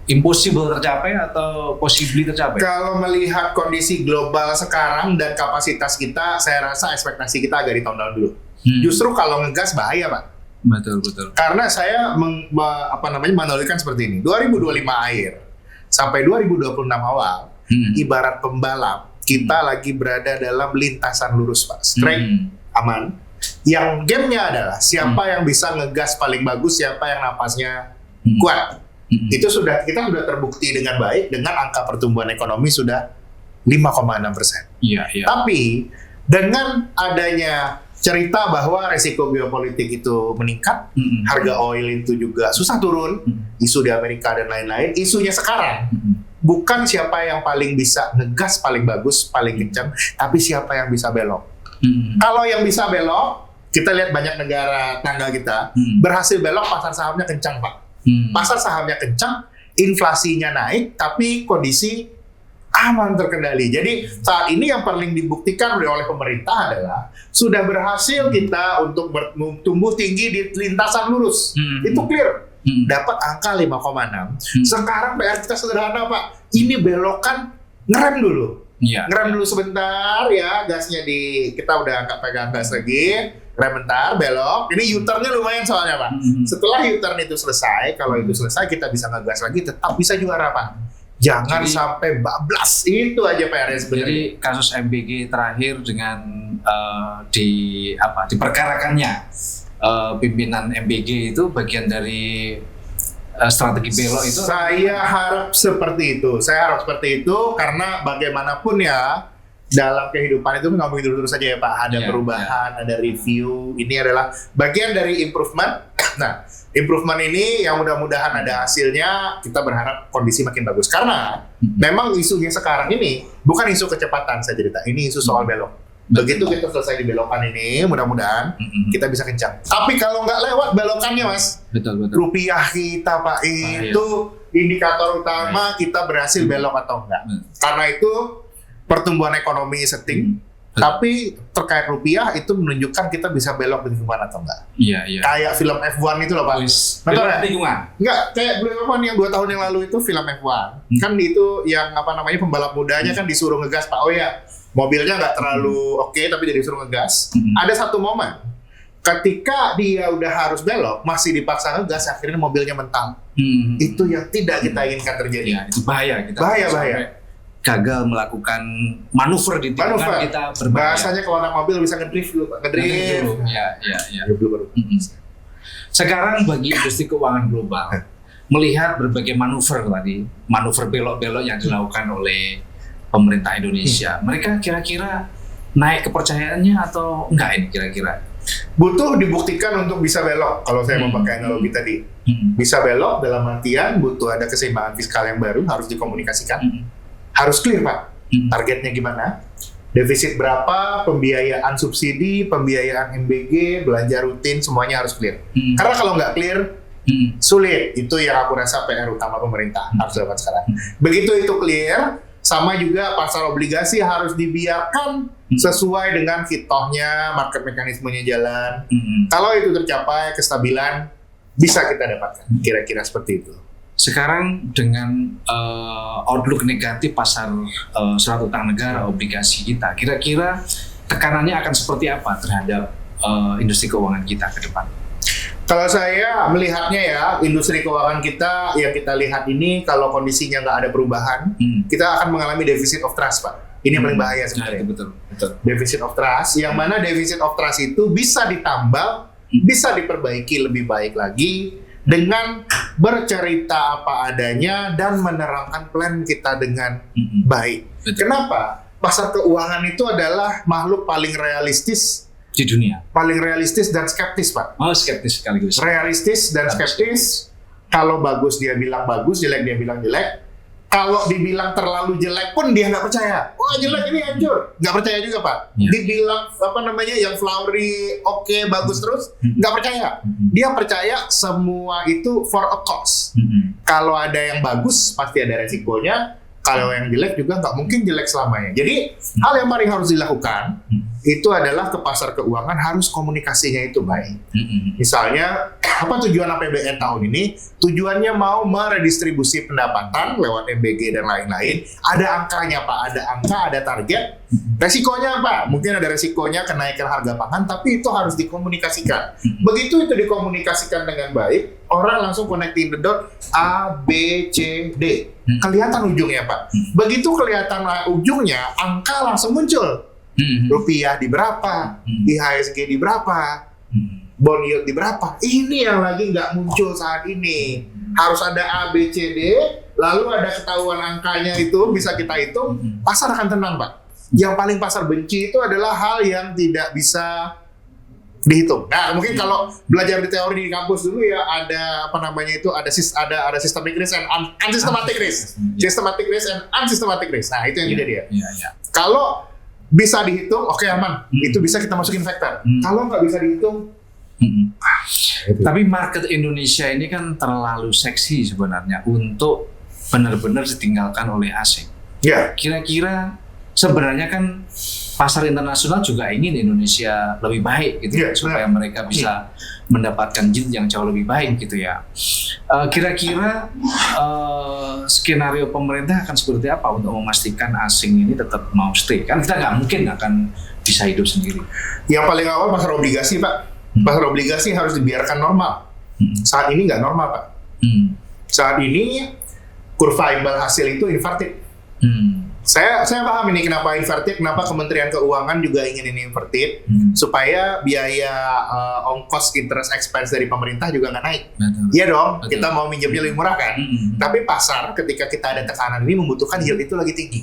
[SPEAKER 1] impossible tercapai atau possibly tercapai?
[SPEAKER 2] Kalau melihat kondisi global sekarang dan kapasitas kita, saya rasa ekspektasi kita agak di tahun-tahun dulu. Justru kalau ngegas bahaya, Pak.
[SPEAKER 1] Betul.
[SPEAKER 2] Karena saya menandakan seperti ini. 2025 akhir sampai 2026 awal, ibarat pembalap, kita lagi berada dalam lintasan lurus, Pak. Straight, aman. Yang gamenya adalah siapa yang bisa ngegas paling bagus, siapa yang napasnya kuat. Itu kita sudah terbukti dengan baik dengan angka pertumbuhan ekonomi sudah 5,6%.
[SPEAKER 1] Iya.
[SPEAKER 2] Tapi dengan adanya cerita bahwa resiko geopolitik itu meningkat, harga oil itu juga susah turun, isu di Amerika dan lain-lain. Isunya sekarang bukan siapa yang paling bisa ngegas paling bagus, paling kencang, tapi siapa yang bisa belok. Kalau yang bisa belok, kita lihat banyak negara tangga kita berhasil belok, pasar sahamnya kencang, Pak. Pasar sahamnya kencang, inflasinya naik, tapi kondisi aman terkendali. Jadi saat ini yang paling dibuktikan oleh pemerintah adalah sudah berhasil kita untuk tumbuh tinggi di lintasan lurus. Itu clear. Dapat angka 5,6. Sekarang PR kita sederhana, Pak. Ini belokan ngerem dulu. Ngerem dulu sebentar ya, gasnya kita udah nggak pegang gas lagi. Rem bentar, belok. Ini U-turn-nya lumayan soalnya, Pak. Setelah U-turn itu selesai, kalau itu selesai kita bisa ngegas lagi, tetap bisa juara, Pak. Jangan sampai bablas, itu aja PR-nya sebenarnya.
[SPEAKER 1] Jadi kasus MBG terakhir dengan diperkarakannya pimpinan MBG itu bagian dari strategi belok itu.
[SPEAKER 2] Saya harap seperti itu. Karena bagaimanapun ya dalam kehidupan itu nggak mungkin terus saja ya, Pak. Ada perubahan, ada review. Ini adalah bagian dari improvement. Nah, improvement ini yang mudah-mudahan ada hasilnya, kita berharap kondisi makin bagus. Karena memang isunya sekarang ini bukan isu kecepatan saya cerita, ini isu soal belok. Begitu kita selesai di belokan ini, mudah-mudahan kita bisa kencang. Tapi kalau nggak lewat belokannya, Mas,
[SPEAKER 1] betul.
[SPEAKER 2] Rupiah kita, Pak, itu indikator utama kita berhasil belok atau enggak. Karena itu pertumbuhan ekonomi setting, tapi terkait rupiah itu menunjukkan kita bisa belok di lingkungan atau enggak.
[SPEAKER 1] Iya.
[SPEAKER 2] Kayak film F1 itu loh, Pak.
[SPEAKER 1] Betul ya? Lingkungan?
[SPEAKER 2] Enggak, kayak film F1 yang 2 tahun yang lalu itu film F1. Kan itu yang pembalap mudanya kan disuruh ngegas, Pak. Oh ya, mobilnya nggak terlalu oke, tapi dia disuruh ngegas. Ada satu momen ketika dia udah harus belok, masih dipaksa ngegas, akhirnya mobilnya mental. Itu yang tidak kita inginkan terjadi.
[SPEAKER 1] Ya, itu bahaya.
[SPEAKER 2] Bahaya.
[SPEAKER 1] Gagal melakukan manuver di tikungan kita berbahaya.
[SPEAKER 2] Bahasanya kalau anak mobil bisa ngedrift dulu, Pak. Ngedrift.
[SPEAKER 1] Iya. Sekarang bagi industri keuangan global, melihat berbagai manuver belok-belok yang dilakukan oleh pemerintah Indonesia, mereka kira-kira naik kepercayaannya atau enggak ini kira-kira?
[SPEAKER 2] Butuh dibuktikan untuk bisa belok. Kalau saya memakai analogi tadi, bisa belok dalam artian butuh ada keseimbangan fiskal yang baru, harus dikomunikasikan. Harus clear, Pak. Targetnya gimana? Defisit berapa? Pembiayaan subsidi, pembiayaan MBG, belanja rutin, semuanya harus clear. Karena kalau nggak clear, sulit. Itu yang aku rasa PR utama pemerintah harus dilakukan sekarang. Begitu itu clear, sama juga pasar obligasi harus dibiarkan sesuai dengan fitohnya, market mekanismenya jalan. Kalau itu tercapai, kestabilan bisa kita dapatkan. Kira-kira seperti itu.
[SPEAKER 1] Sekarang dengan outlook negatif pasar surat utang negara, obligasi kita, kira-kira tekanannya akan seperti apa terhadap industri keuangan kita ke depan?
[SPEAKER 2] Kalau saya melihatnya ya, industri keuangan kita yang kita lihat ini, kalau kondisinya nggak ada perubahan, kita akan mengalami deficit of trust, Pak. Ini yang paling bahaya sebenarnya.
[SPEAKER 1] Betul.
[SPEAKER 2] Deficit of trust, yang mana deficit of trust itu bisa ditambal, bisa diperbaiki lebih baik lagi, dengan bercerita apa adanya dan menerangkan plan kita dengan baik.
[SPEAKER 1] Betul.
[SPEAKER 2] Kenapa? Pasar keuangan itu adalah makhluk paling realistis
[SPEAKER 1] di dunia.
[SPEAKER 2] Paling realistis dan skeptis, Pak.
[SPEAKER 1] Oh, skeptis sekaligus.
[SPEAKER 2] Realistis dan skeptis. Kalau bagus dia bilang bagus, jelek dia bilang jelek. Kalau dibilang terlalu jelek pun dia nggak percaya. Wah jelek ini hancur, nggak percaya juga Pak. Dibilang yang flowery oke, bagus terus, nggak percaya. Dia percaya semua itu for a cause. Kalau ada yang bagus pasti ada resikonya. Kalau yang jelek juga nggak mungkin jelek selamanya. Jadi hal yang paling harus dilakukan itu adalah ke pasar keuangan harus komunikasinya itu baik. Misalnya apa tujuan APBN tahun ini? Tujuannya mau meredistribusi pendapatan lewat MBG dan lain-lain. Ada angkanya Pak, ada angka, ada target. Resikonya apa? Mungkin ada resikonya kenaikan harga pangan, tapi itu harus dikomunikasikan. Begitu itu dikomunikasikan dengan baik, orang langsung connecting the dot A, B, C, D. Kelihatan ujungnya Pak. Begitu kelihatan ujungnya, angka langsung muncul. Rupiah di berapa, IHSG di berapa, bond yield di berapa. Ini yang lagi nggak muncul saat ini. Harus ada A, B, C, D, lalu ada ketahuan angkanya itu bisa kita hitung, pasar akan tenang Pak. Yang paling pasar benci itu adalah hal yang tidak bisa dihitung. Nah, mungkin kalau belajar di teori di kampus dulu ya ada ada systemic risk and unsystematic risk. Systematic risk and unsystematic risk. Nah, itu yang dia. Kalau bisa dihitung, oke aman. Itu bisa kita masukin factor. Kalau nggak bisa dihitung,
[SPEAKER 1] tapi market Indonesia ini kan terlalu seksi sebenarnya untuk benar-benar ditinggalkan oleh asing. Kira-kira sebenarnya kan pasar internasional juga ingin Indonesia lebih baik gitu supaya mereka bisa mendapatkan yield yang jauh lebih baik gitu ya. Kira-kira skenario pemerintah akan seperti apa untuk memastikan asing ini tetap mau stay? Kan kita nggak mungkin akan bisa hidup sendiri.
[SPEAKER 2] Yang paling awal pasar obligasi Pak. Pasar obligasi harus dibiarkan normal. Saat ini nggak normal Pak. Saat ini kurva imbal hasil itu inverted. Saya paham ini kenapa inverted, kenapa Kementerian Keuangan juga ingin ini inverted, supaya biaya ongkos interest expense dari pemerintah juga nggak naik. Iya dong, kita mau minjemnya lebih murah kan. Tapi pasar ketika kita ada tekanan ini membutuhkan yield itu lagi tinggi.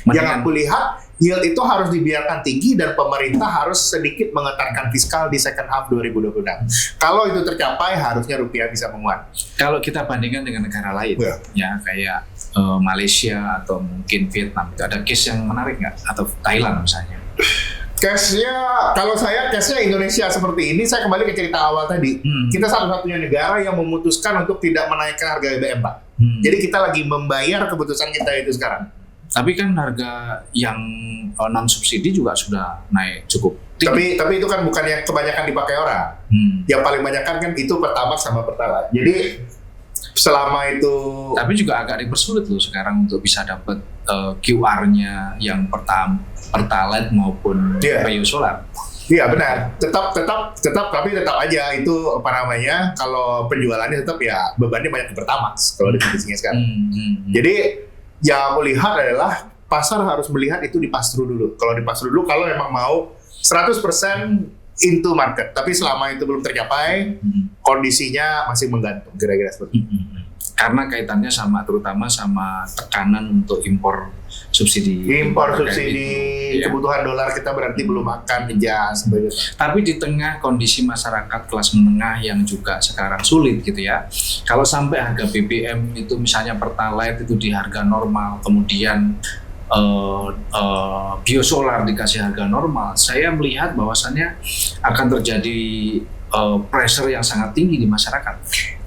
[SPEAKER 2] Yang aku lihat yield itu harus dibiarkan tinggi dan pemerintah harus sedikit mengetatkan fiskal di second half 2026. Kalau itu tercapai harusnya rupiah bisa menguat.
[SPEAKER 1] Kalau kita bandingkan dengan negara lain, ya kayak Malaysia atau mungkin Vietnam, itu ada case yang menarik nggak? Atau Thailand misalnya?
[SPEAKER 2] Case-nya, kalau saya case-nya Indonesia seperti ini, saya kembali ke cerita awal tadi. Kita satu-satunya negara yang memutuskan untuk tidak menaikkan harga BBM, Pak. Jadi kita lagi membayar keputusan kita itu sekarang.
[SPEAKER 1] Tapi kan harga yang non subsidi juga sudah naik cukup tinggi.
[SPEAKER 2] Tapi itu kan bukan yang kebanyakan dipakai orang. Yang paling banyak kan itu Pertamax sama Pertalite. Jadi selama itu.
[SPEAKER 1] Tapi juga agak dipersulit loh sekarang untuk bisa dapat QR-nya yang Pertalite maupun Biosolar.
[SPEAKER 2] Iya benar. Tetap tapi tetap aja itu apa namanya, kalau penjualannya tetap ya bebannya banyak di Pertamax kalau di kondisinya sekarang. Jadi yang aku lihat adalah pasar harus melihat itu di pass-through dulu. Kalau di pass-through dulu, kalau memang mau 100% into market. Tapi selama itu belum tercapai, kondisinya masih menggantung, kira-kira seperti itu.
[SPEAKER 1] Karena kaitannya terutama sama tekanan untuk impor subsidi.
[SPEAKER 2] Kebutuhan dolar kita berarti belum akan adjust.
[SPEAKER 1] Tapi di tengah kondisi masyarakat kelas menengah yang juga sekarang sulit gitu ya. Kalau sampai harga BBM itu misalnya Pertalite itu di harga normal, kemudian Biosolar dikasih harga normal, saya melihat bahwasannya akan terjadi pressure yang sangat tinggi di masyarakat.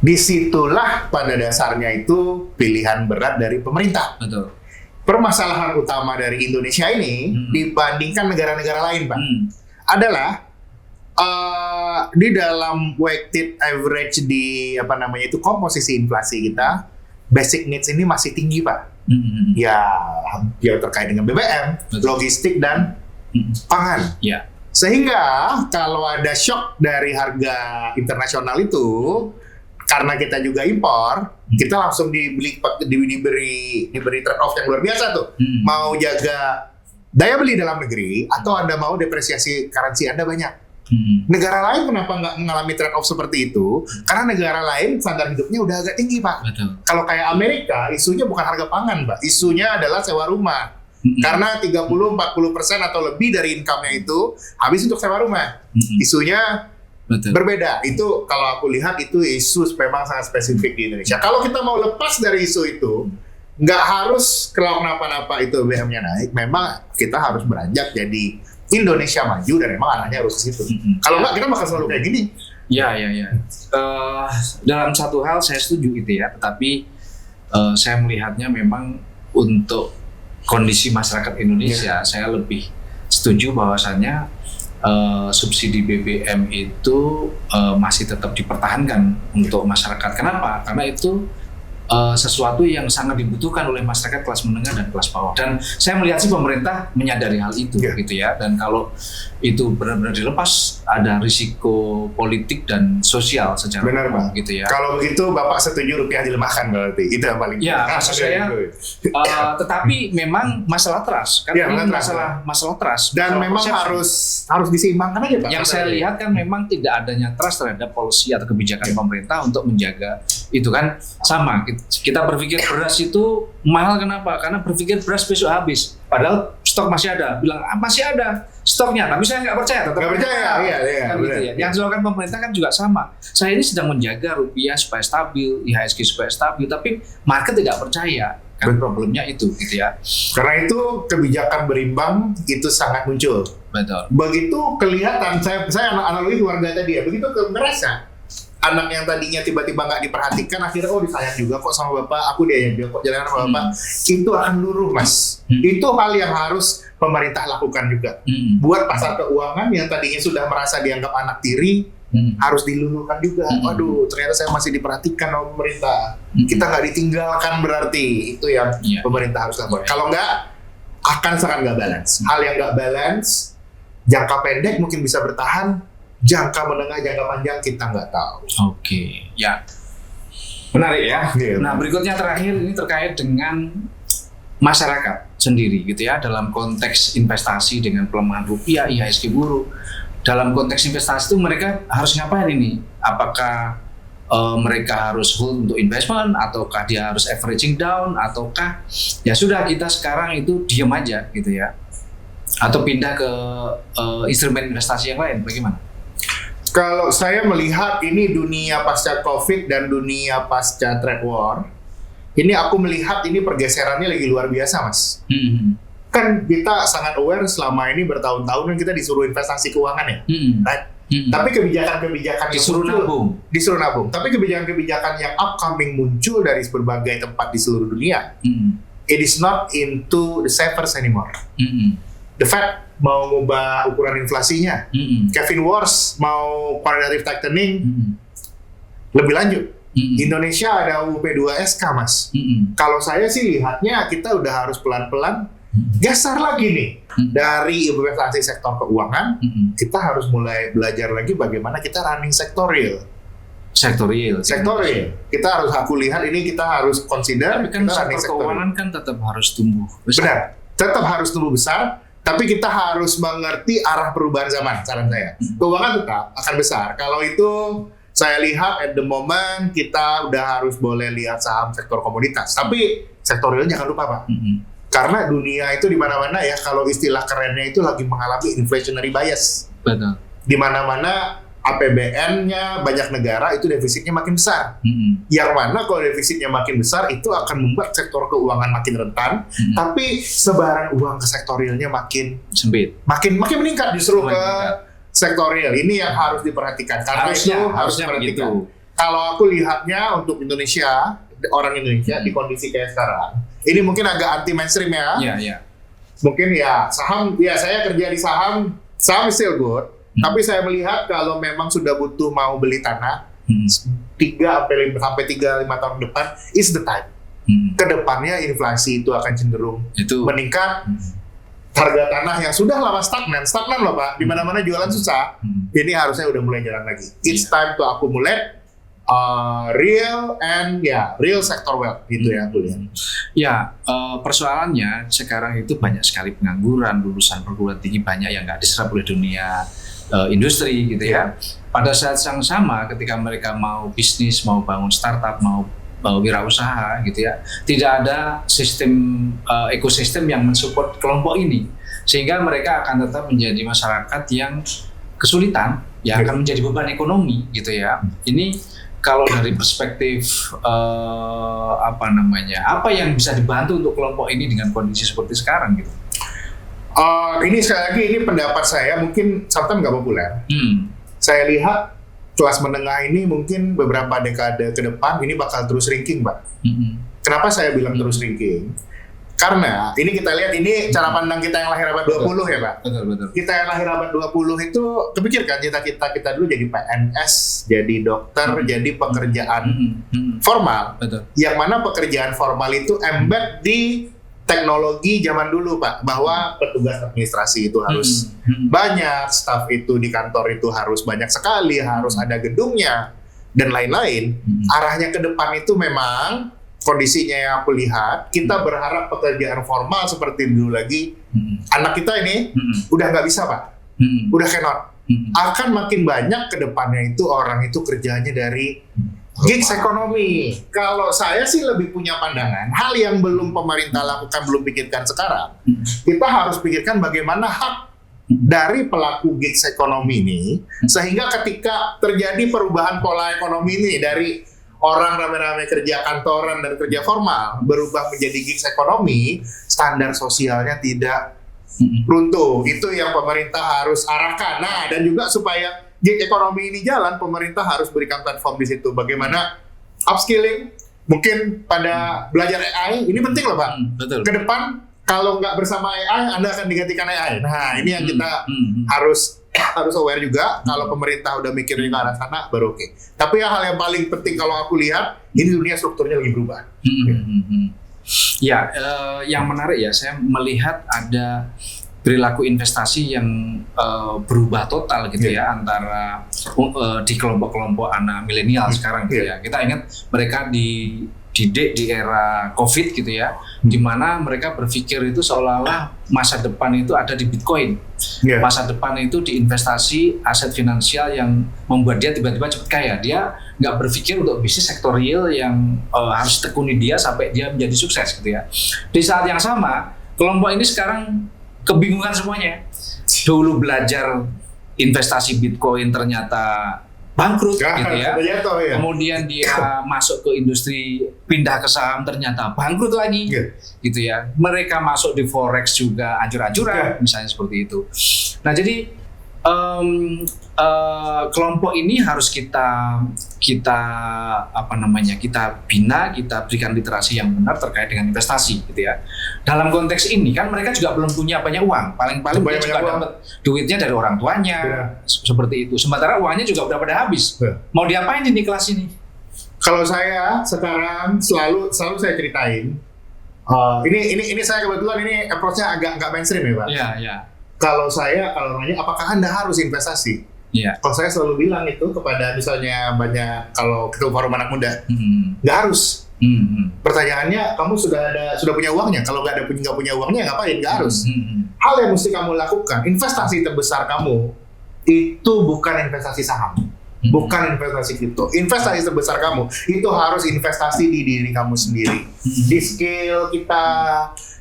[SPEAKER 2] Disitulah pada dasarnya itu pilihan berat dari pemerintah.
[SPEAKER 1] Betul.
[SPEAKER 2] Permasalahan utama dari Indonesia ini dibandingkan negara-negara lain, Pak, adalah di dalam weighted average di komposisi inflasi kita, basic needs ini masih tinggi, Pak. Ya terkait dengan BBM, logistik dan pangan. Sehingga kalau ada shock dari harga internasional itu, karena kita juga impor, kita langsung diberi trade off yang luar biasa tuh. Mau jaga daya beli dalam negeri atau Anda mau depresiasi currency Anda banyak. Negara lain kenapa nggak mengalami trade off seperti itu? Karena negara lain standar hidupnya udah agak tinggi, Pak. Kalau kayak Amerika, isunya bukan harga pangan, Pak. Isunya adalah sewa rumah. Karena 30-40% atau lebih dari income-nya itu habis untuk sewa rumah. Isunya berbeda. Itu kalau aku lihat itu isu memang sangat spesifik di Indonesia. Kalau kita mau lepas dari isu itu, nggak harus kalau kenapa-napa itu BBM-nya naik. Memang kita harus beranjak jadi Indonesia maju dan memang arahnya harus ke situ. Kalau nggak kita bakal selalu kayak gini.
[SPEAKER 1] Ya. Dalam satu hal saya setuju gitu ya, tetapi saya melihatnya memang untuk kondisi masyarakat Indonesia, saya lebih setuju bahwasannya subsidi BBM itu masih tetap dipertahankan untuk masyarakat. Kenapa? Karena itu sesuatu yang sangat dibutuhkan oleh masyarakat kelas menengah dan kelas bawah. Dan saya melihat sih pemerintah menyadari hal itu, gitu ya. Dan kalau itu benar-benar dilepas, ada risiko politik dan sosial secara
[SPEAKER 2] benar, Pak.
[SPEAKER 1] Gitu ya.
[SPEAKER 2] Kalau begitu Bapak setuju rupiah dilemahkan berarti itu yang paling.
[SPEAKER 1] Ya, maksud saya. Tetapi memang masalah trust, kan ini masalah trust.
[SPEAKER 2] Dan memang harus diseimbangkan aja, Pak.
[SPEAKER 1] Yang saya lihat kan memang tidak adanya trust terhadap policy atau kebijakan pemerintah untuk menjaga itu kan sama. Kita berpikir beras itu mahal, kenapa? Karena berpikir beras besok habis. Padahal stok masih ada. Bilang masih ada stoknya, tapi saya nggak percaya.
[SPEAKER 2] Nggak percaya, iya.
[SPEAKER 1] Kan gitu ya. Yang dilakukan pemerintah kan juga sama. Saya ini sedang menjaga rupiah supaya stabil, IHSG supaya stabil, tapi market tidak percaya. Kan problemnya itu, gitu ya.
[SPEAKER 2] Karena itu kebijakan berimbang itu sangat muncul.
[SPEAKER 1] Betul.
[SPEAKER 2] Begitu kelihatan, saya analogi keluarga tadi ya. Begitu ngerasa anak yang tadinya tiba-tiba nggak diperhatikan, akhirnya disayang juga kok sama bapak, aku dia kok jalan sama bapak, itu akan luruh, Mas. Itu hal yang harus pemerintah lakukan juga. Buat pasar keuangan yang tadinya sudah merasa dianggap anak tiri, harus diluluhkan juga. Waduh, ternyata saya masih diperhatikan sama pemerintah. Kita nggak ditinggalkan berarti, itu yang pemerintah harus lakukan. Kalau nggak, akan sangat nggak balance. Hal yang nggak balance, jangka pendek mungkin bisa bertahan, jangka menengah, jangka panjang kita nggak tahu.
[SPEAKER 1] Oke, ya. Menarik ya.
[SPEAKER 2] Yeah.
[SPEAKER 1] Nah, berikutnya terakhir ini terkait dengan masyarakat sendiri gitu ya, dalam konteks investasi dengan pelemahan rupiah, IHSG buruk. Dalam konteks investasi itu mereka harus ngapain ini? Apakah mereka harus hold untuk investment, ataukah dia harus averaging down, ataukah ya sudah kita sekarang itu diam aja gitu ya, atau pindah ke instrumen investasi yang lain, bagaimana?
[SPEAKER 2] Kalau saya melihat ini dunia pasca COVID dan dunia pasca trade war, ini aku melihat ini pergeserannya lagi luar biasa, Mas. Kan kita sangat aware selama ini bertahun-tahun kan kita disuruh investasi keuangan ya, right? Tapi kebijakan-kebijakan disuruh nabung. Tapi kebijakan-kebijakan yang upcoming muncul dari berbagai tempat di seluruh dunia, it is not into the savers anymore. The Fed mau ngubah ukuran inflasinya, Kevin Wars mau quantitative tightening, lebih lanjut. Indonesia ada UP2SK, Mas. Kalau saya sih lihatnya kita udah harus pelan-pelan geser lagi nih dari investasi sektor keuangan, kita harus mulai belajar lagi bagaimana kita running sektorial. Kita harus lihat ini, kita harus consider.
[SPEAKER 1] Tapi kan sektor keuangan kan tetap harus tumbuh besar.
[SPEAKER 2] Benar, tetap harus tumbuh besar. Tapi kita harus mengerti arah perubahan zaman, saran saya. Keuangan tetap akan besar. Kalau itu saya lihat at the moment kita udah harus boleh lihat saham sektor komoditas. Tapi sektorial jangan lupa, Pak. Karena dunia itu di mana-mana ya, kalau istilah kerennya itu lagi mengalami inflationary bias.
[SPEAKER 1] Betul.
[SPEAKER 2] Di mana-mana APBN-nya banyak negara itu defisitnya makin besar. Yang mana kalau defisitnya makin besar itu akan membuat sektor keuangan makin rentan, tapi sebaran uang ke sektorialnya makin
[SPEAKER 1] sempit.
[SPEAKER 2] Makin meningkat justru ke sektorial. Ini yang harus diperhatikan. Karena harus diperhatikan. Kalau aku lihatnya untuk Indonesia, orang Indonesia di kondisi kayak sekarang, ini mungkin agak anti mainstream ya.
[SPEAKER 1] Iya.
[SPEAKER 2] Mungkin ya saham, ya saya kerja di saham is still good. Tapi saya melihat kalau memang sudah butuh mau beli tanah 3 sampai 3-5 tahun depan is the time. Kedepannya inflasi itu akan cenderung meningkat. Harga tanah yang sudah lama stagnan loh, Pak. Di mana-mana jualan susah. Ini harusnya udah mulai jalan lagi. It's time to accumulate real sector wealth gitu ya, aku lihat.
[SPEAKER 1] Ya, persoalannya sekarang itu banyak sekali pengangguran, lulusan perguruan tinggi banyak yang nggak diserap oleh dunia industri gitu ya. Pada saat yang sama ketika mereka mau bisnis, mau bangun startup, mau wirausaha gitu ya, tidak ada sistem ekosistem yang mensupport kelompok ini, sehingga mereka akan tetap menjadi masyarakat yang kesulitan, ya akan menjadi beban ekonomi gitu ya. Ini kalau dari perspektif apa yang bisa dibantu untuk kelompok ini dengan kondisi seperti sekarang gitu?
[SPEAKER 2] Ini sekali lagi ini pendapat saya mungkin sometimes nggak populer. Saya lihat kelas menengah ini mungkin beberapa dekade ke depan ini bakal terus shrinking, Pak. Kenapa saya bilang terus shrinking? Karena ini kita lihat, ini cara pandang kita yang lahir abad 20 ya Pak.
[SPEAKER 1] Betul.
[SPEAKER 2] Kita yang lahir abad 20 itu kepikirkan cita-cita kita dulu jadi PNS, jadi dokter, jadi pekerjaan formal.
[SPEAKER 1] Betul.
[SPEAKER 2] Yang mana pekerjaan formal itu embed di teknologi zaman dulu Pak, bahwa petugas administrasi itu harus banyak, staf itu di kantor itu harus banyak sekali, harus ada gedungnya dan lain-lain. Arahnya ke depan itu memang kondisinya yang aku lihat, kita berharap pekerjaan formal seperti dulu lagi. Anak kita ini udah nggak bisa Pak, udah cannot. Akan makin banyak ke depannya itu orang itu kerjanya dari gigs ekonomi. Kalau saya sih lebih punya pandangan, hal yang belum pemerintah lakukan, belum pikirkan sekarang, kita harus pikirkan bagaimana hak dari pelaku gigs ekonomi ini, sehingga ketika terjadi perubahan pola ekonomi ini dari orang rame-rame kerja kantoran dan kerja formal berubah menjadi gigs ekonomi, standar sosialnya tidak runtuh. Itu yang pemerintah harus arahkan. Nah, dan juga supaya gig ekonomi ini jalan, pemerintah harus berikan platform di situ. Bagaimana upskilling, mungkin pada belajar AI, ini penting loh Pak.
[SPEAKER 1] Betul.
[SPEAKER 2] Ke depan, kalau nggak bersama AI, Anda akan digantikan AI. Nah, ini yang kita harus aware juga. Kalau pemerintah udah mikirin ke arah sana, baru oke. Tapi hal yang paling penting kalau aku lihat, ini dunia strukturnya lagi berubah.
[SPEAKER 1] Ya, yang menarik ya, saya melihat ada perilaku investasi yang berubah total gitu ya, antara di kelompok-kelompok anak milenial sekarang gitu ya. Kita ingat mereka didik di era COVID gitu ya, di mana mereka berpikir itu seolah-olah masa depan itu ada di Bitcoin. Masa depan itu di investasi aset finansial yang membuat dia tiba-tiba cepat kaya. Dia nggak berpikir untuk bisnis sektor real yang harus tekuni dia sampai dia menjadi sukses gitu ya. Di saat yang sama, kelompok ini sekarang kebingungan semuanya. Dulu belajar investasi Bitcoin ternyata bangkrut gitu ya. Kemudian dia masuk ke industri, pindah ke saham ternyata bangkrut lagi gitu ya. Mereka masuk di forex juga ancur-ancuran misalnya seperti itu. Nah, jadi kelompok ini harus kita bina, kita berikan literasi yang benar terkait dengan investasi gitu ya. Dalam konteks ini kan mereka juga belum punya banyak uang, paling-paling dia juga dapat duitnya dari orang tuanya, seperti itu. Sementara uangnya juga udah pada habis. Mau diapain ini kelas ini?
[SPEAKER 2] Kalau saya sekarang selalu saya ceritain. Ini saya kebetulan ini approach-nya agak nggak mainstream ya Pak.
[SPEAKER 1] Iya.
[SPEAKER 2] Kalau nanya apakah Anda harus investasi? Kalau saya selalu bilang itu kepada misalnya banyak, kalau ketemu forum anak muda, nggak harus. Pertanyaannya, kamu sudah punya uangnya? Kalau nggak punya uangnya, ngapain? Nggak harus. Hal yang mesti kamu lakukan, investasi terbesar kamu itu bukan investasi saham, bukan investasi kripto. Investasi terbesar kamu itu harus investasi di diri kamu sendiri, di skill kita,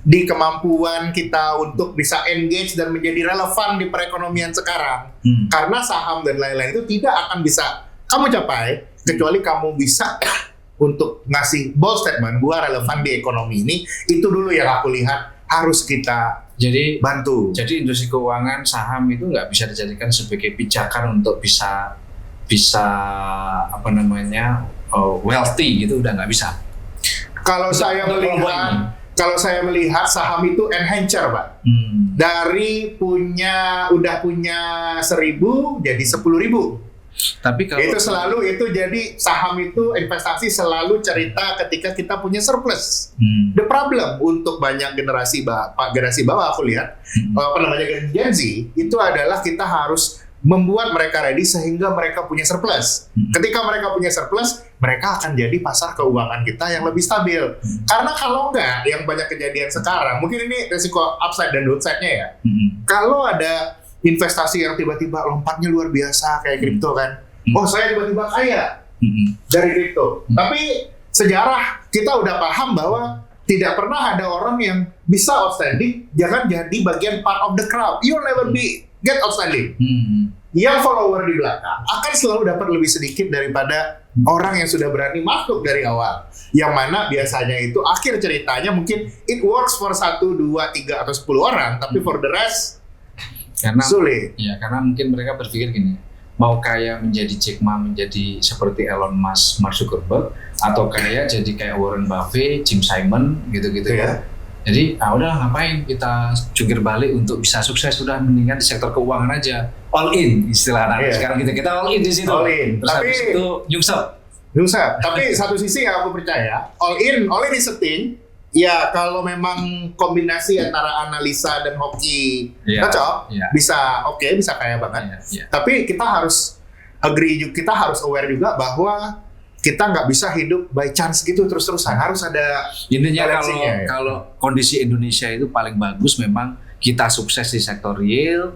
[SPEAKER 2] di kemampuan kita untuk bisa engage dan menjadi relevan di perekonomian sekarang. Karena saham dan lain-lain itu tidak akan bisa kamu capai kecuali kamu bisa untuk ngasih bold statement, gua relevan di ekonomi ini. Itu dulu yang aku lihat harus kita bantu.
[SPEAKER 1] Jadi industri keuangan saham itu nggak bisa dijadikan sebagai pijakan untuk bisa wealthy gitu, udah nggak bisa.
[SPEAKER 2] Kalau saya melihat saham itu enhancer Pak. Dari udah punya 1.000 jadi 10.000.
[SPEAKER 1] Tapi kalau
[SPEAKER 2] itu jadi saham itu investasi selalu cerita ketika kita punya surplus. The problem untuk banyak generasi bawah aku lihat Gen Z itu adalah kita harus membuat mereka ready sehingga mereka punya surplus. Ketika mereka punya surplus, mereka akan jadi pasar keuangan kita yang lebih stabil. Karena kalau enggak, yang banyak kejadian sekarang, mungkin ini resiko upside dan downside-nya ya. Kalau ada investasi yang tiba-tiba lompatnya luar biasa kayak kripto kan, saya tiba-tiba kaya dari kripto. Tapi sejarah kita udah paham bahwa tidak pernah ada orang yang bisa outstanding, jangan jadi bagian part of the crowd. You'll never get outstanding. Yang follower di belakang akan selalu dapat lebih sedikit daripada Orang yang sudah berani masuk dari awal. Yang mana biasanya itu akhir ceritanya mungkin it works for 1, 2, 3 atau 10 orang, tapi for the rest
[SPEAKER 1] Karena
[SPEAKER 2] sulit.
[SPEAKER 1] ya karena mungkin mereka berpikir gini, mau kaya menjadi Jack Ma, menjadi seperti Elon Musk, Mark Zuckerberg, atau kaya jadi kayak Warren Buffett, Jim Simon gitu-gitu ya. Jadi udah ngapain kita jungkir balik untuk bisa sukses, sudah mendingan di sektor keuangan aja, all in istilah anak sekarang kita all in di situ.
[SPEAKER 2] All in.
[SPEAKER 1] Terus habis itu nyungsep.
[SPEAKER 2] Tapi satu sisi aku percaya all in is a thing. Ya kalau memang kombinasi antara analisa dan hoki cocok, bisa bisa kaya banget. Tapi kita harus kita harus aware juga bahwa kita nggak bisa hidup by chance gitu terus-terusan. Harus ada
[SPEAKER 1] intinya kalau kondisi Indonesia itu paling bagus memang kita sukses di sektor real,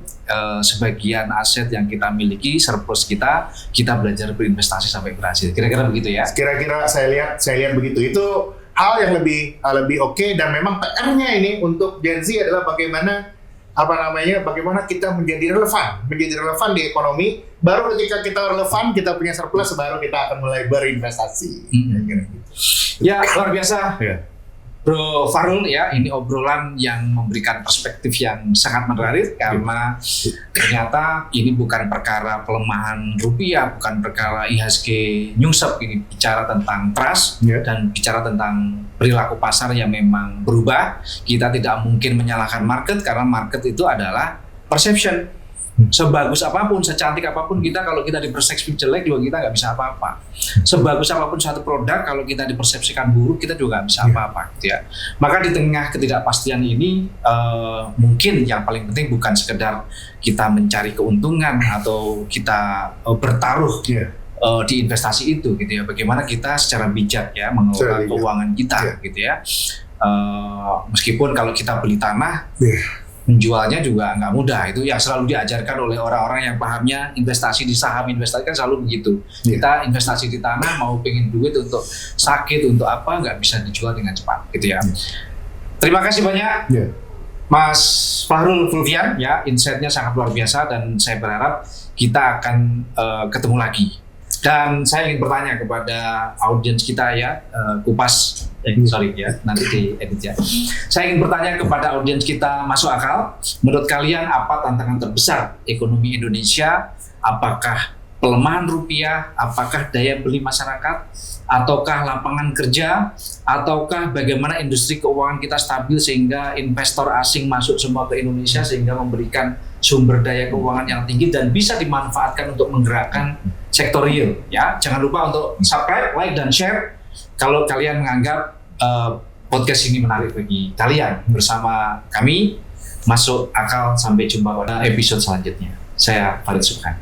[SPEAKER 1] sebagian aset yang kita miliki, surplus kita belajar berinvestasi sampai berhasil. Kira-kira begitu ya?
[SPEAKER 2] Kira-kira saya lihat begitu. Itu hal yang lebih oke, dan memang PR-nya ini untuk Gen Z adalah bagaimana kita menjadi relevan di ekonomi. Baru ketika kita relevan, kita punya surplus, baru kita akan mulai berinvestasi.
[SPEAKER 1] Ya, luar biasa. Bro Fahrul ya, ini obrolan yang memberikan perspektif yang sangat menarik karena ternyata ini bukan perkara pelemahan rupiah, bukan perkara IHSG nyungsep, ini bicara tentang trust dan bicara tentang perilaku pasar yang memang berubah. Kita tidak mungkin menyalahkan market karena market itu adalah perception. Sebagus apapun, secantik apapun kita, kalau kita dipersepsi jelek juga kita nggak bisa apa-apa. Sebagus apapun suatu produk, kalau kita dipersepsikan buruk, kita juga nggak bisa apa-apa, gitu ya. Maka di tengah ketidakpastian ini, mungkin yang paling penting bukan sekedar kita mencari keuntungan atau kita bertaruh di investasi itu, gitu ya. Bagaimana kita secara bijak ya mengelola keuangan kita, gitu ya. Meskipun kalau kita beli tanah, menjualnya juga nggak mudah. Itu yang selalu diajarkan oleh orang-orang yang pahamnya investasi di saham, investasi kan selalu begitu. Kita investasi di tanah, mau pengen duit untuk sakit, untuk apa, nggak bisa dijual dengan cepat, gitu ya. Terima kasih banyak Mas Fahrul Fulvian ya, insight-nya sangat luar biasa dan saya berharap kita akan ketemu lagi. Dan saya ingin bertanya kepada audiens kita ya, nanti diedit ya. Saya ingin bertanya kepada audiens kita, masuk akal? Menurut kalian apa tantangan terbesar ekonomi Indonesia? Apakah pelemahan rupiah? Apakah daya beli masyarakat? Ataukah lapangan kerja? Ataukah bagaimana industri keuangan kita stabil sehingga investor asing masuk semua ke Indonesia sehingga memberikan sumber daya keuangan yang tinggi dan bisa dimanfaatkan untuk menggerakkan sektor real ya. Jangan lupa untuk subscribe, like, dan share kalau kalian menganggap podcast ini menarik bagi kalian. Bersama kami Masuk Akal, sampai jumpa pada episode selanjutnya. Saya Farid Subhan.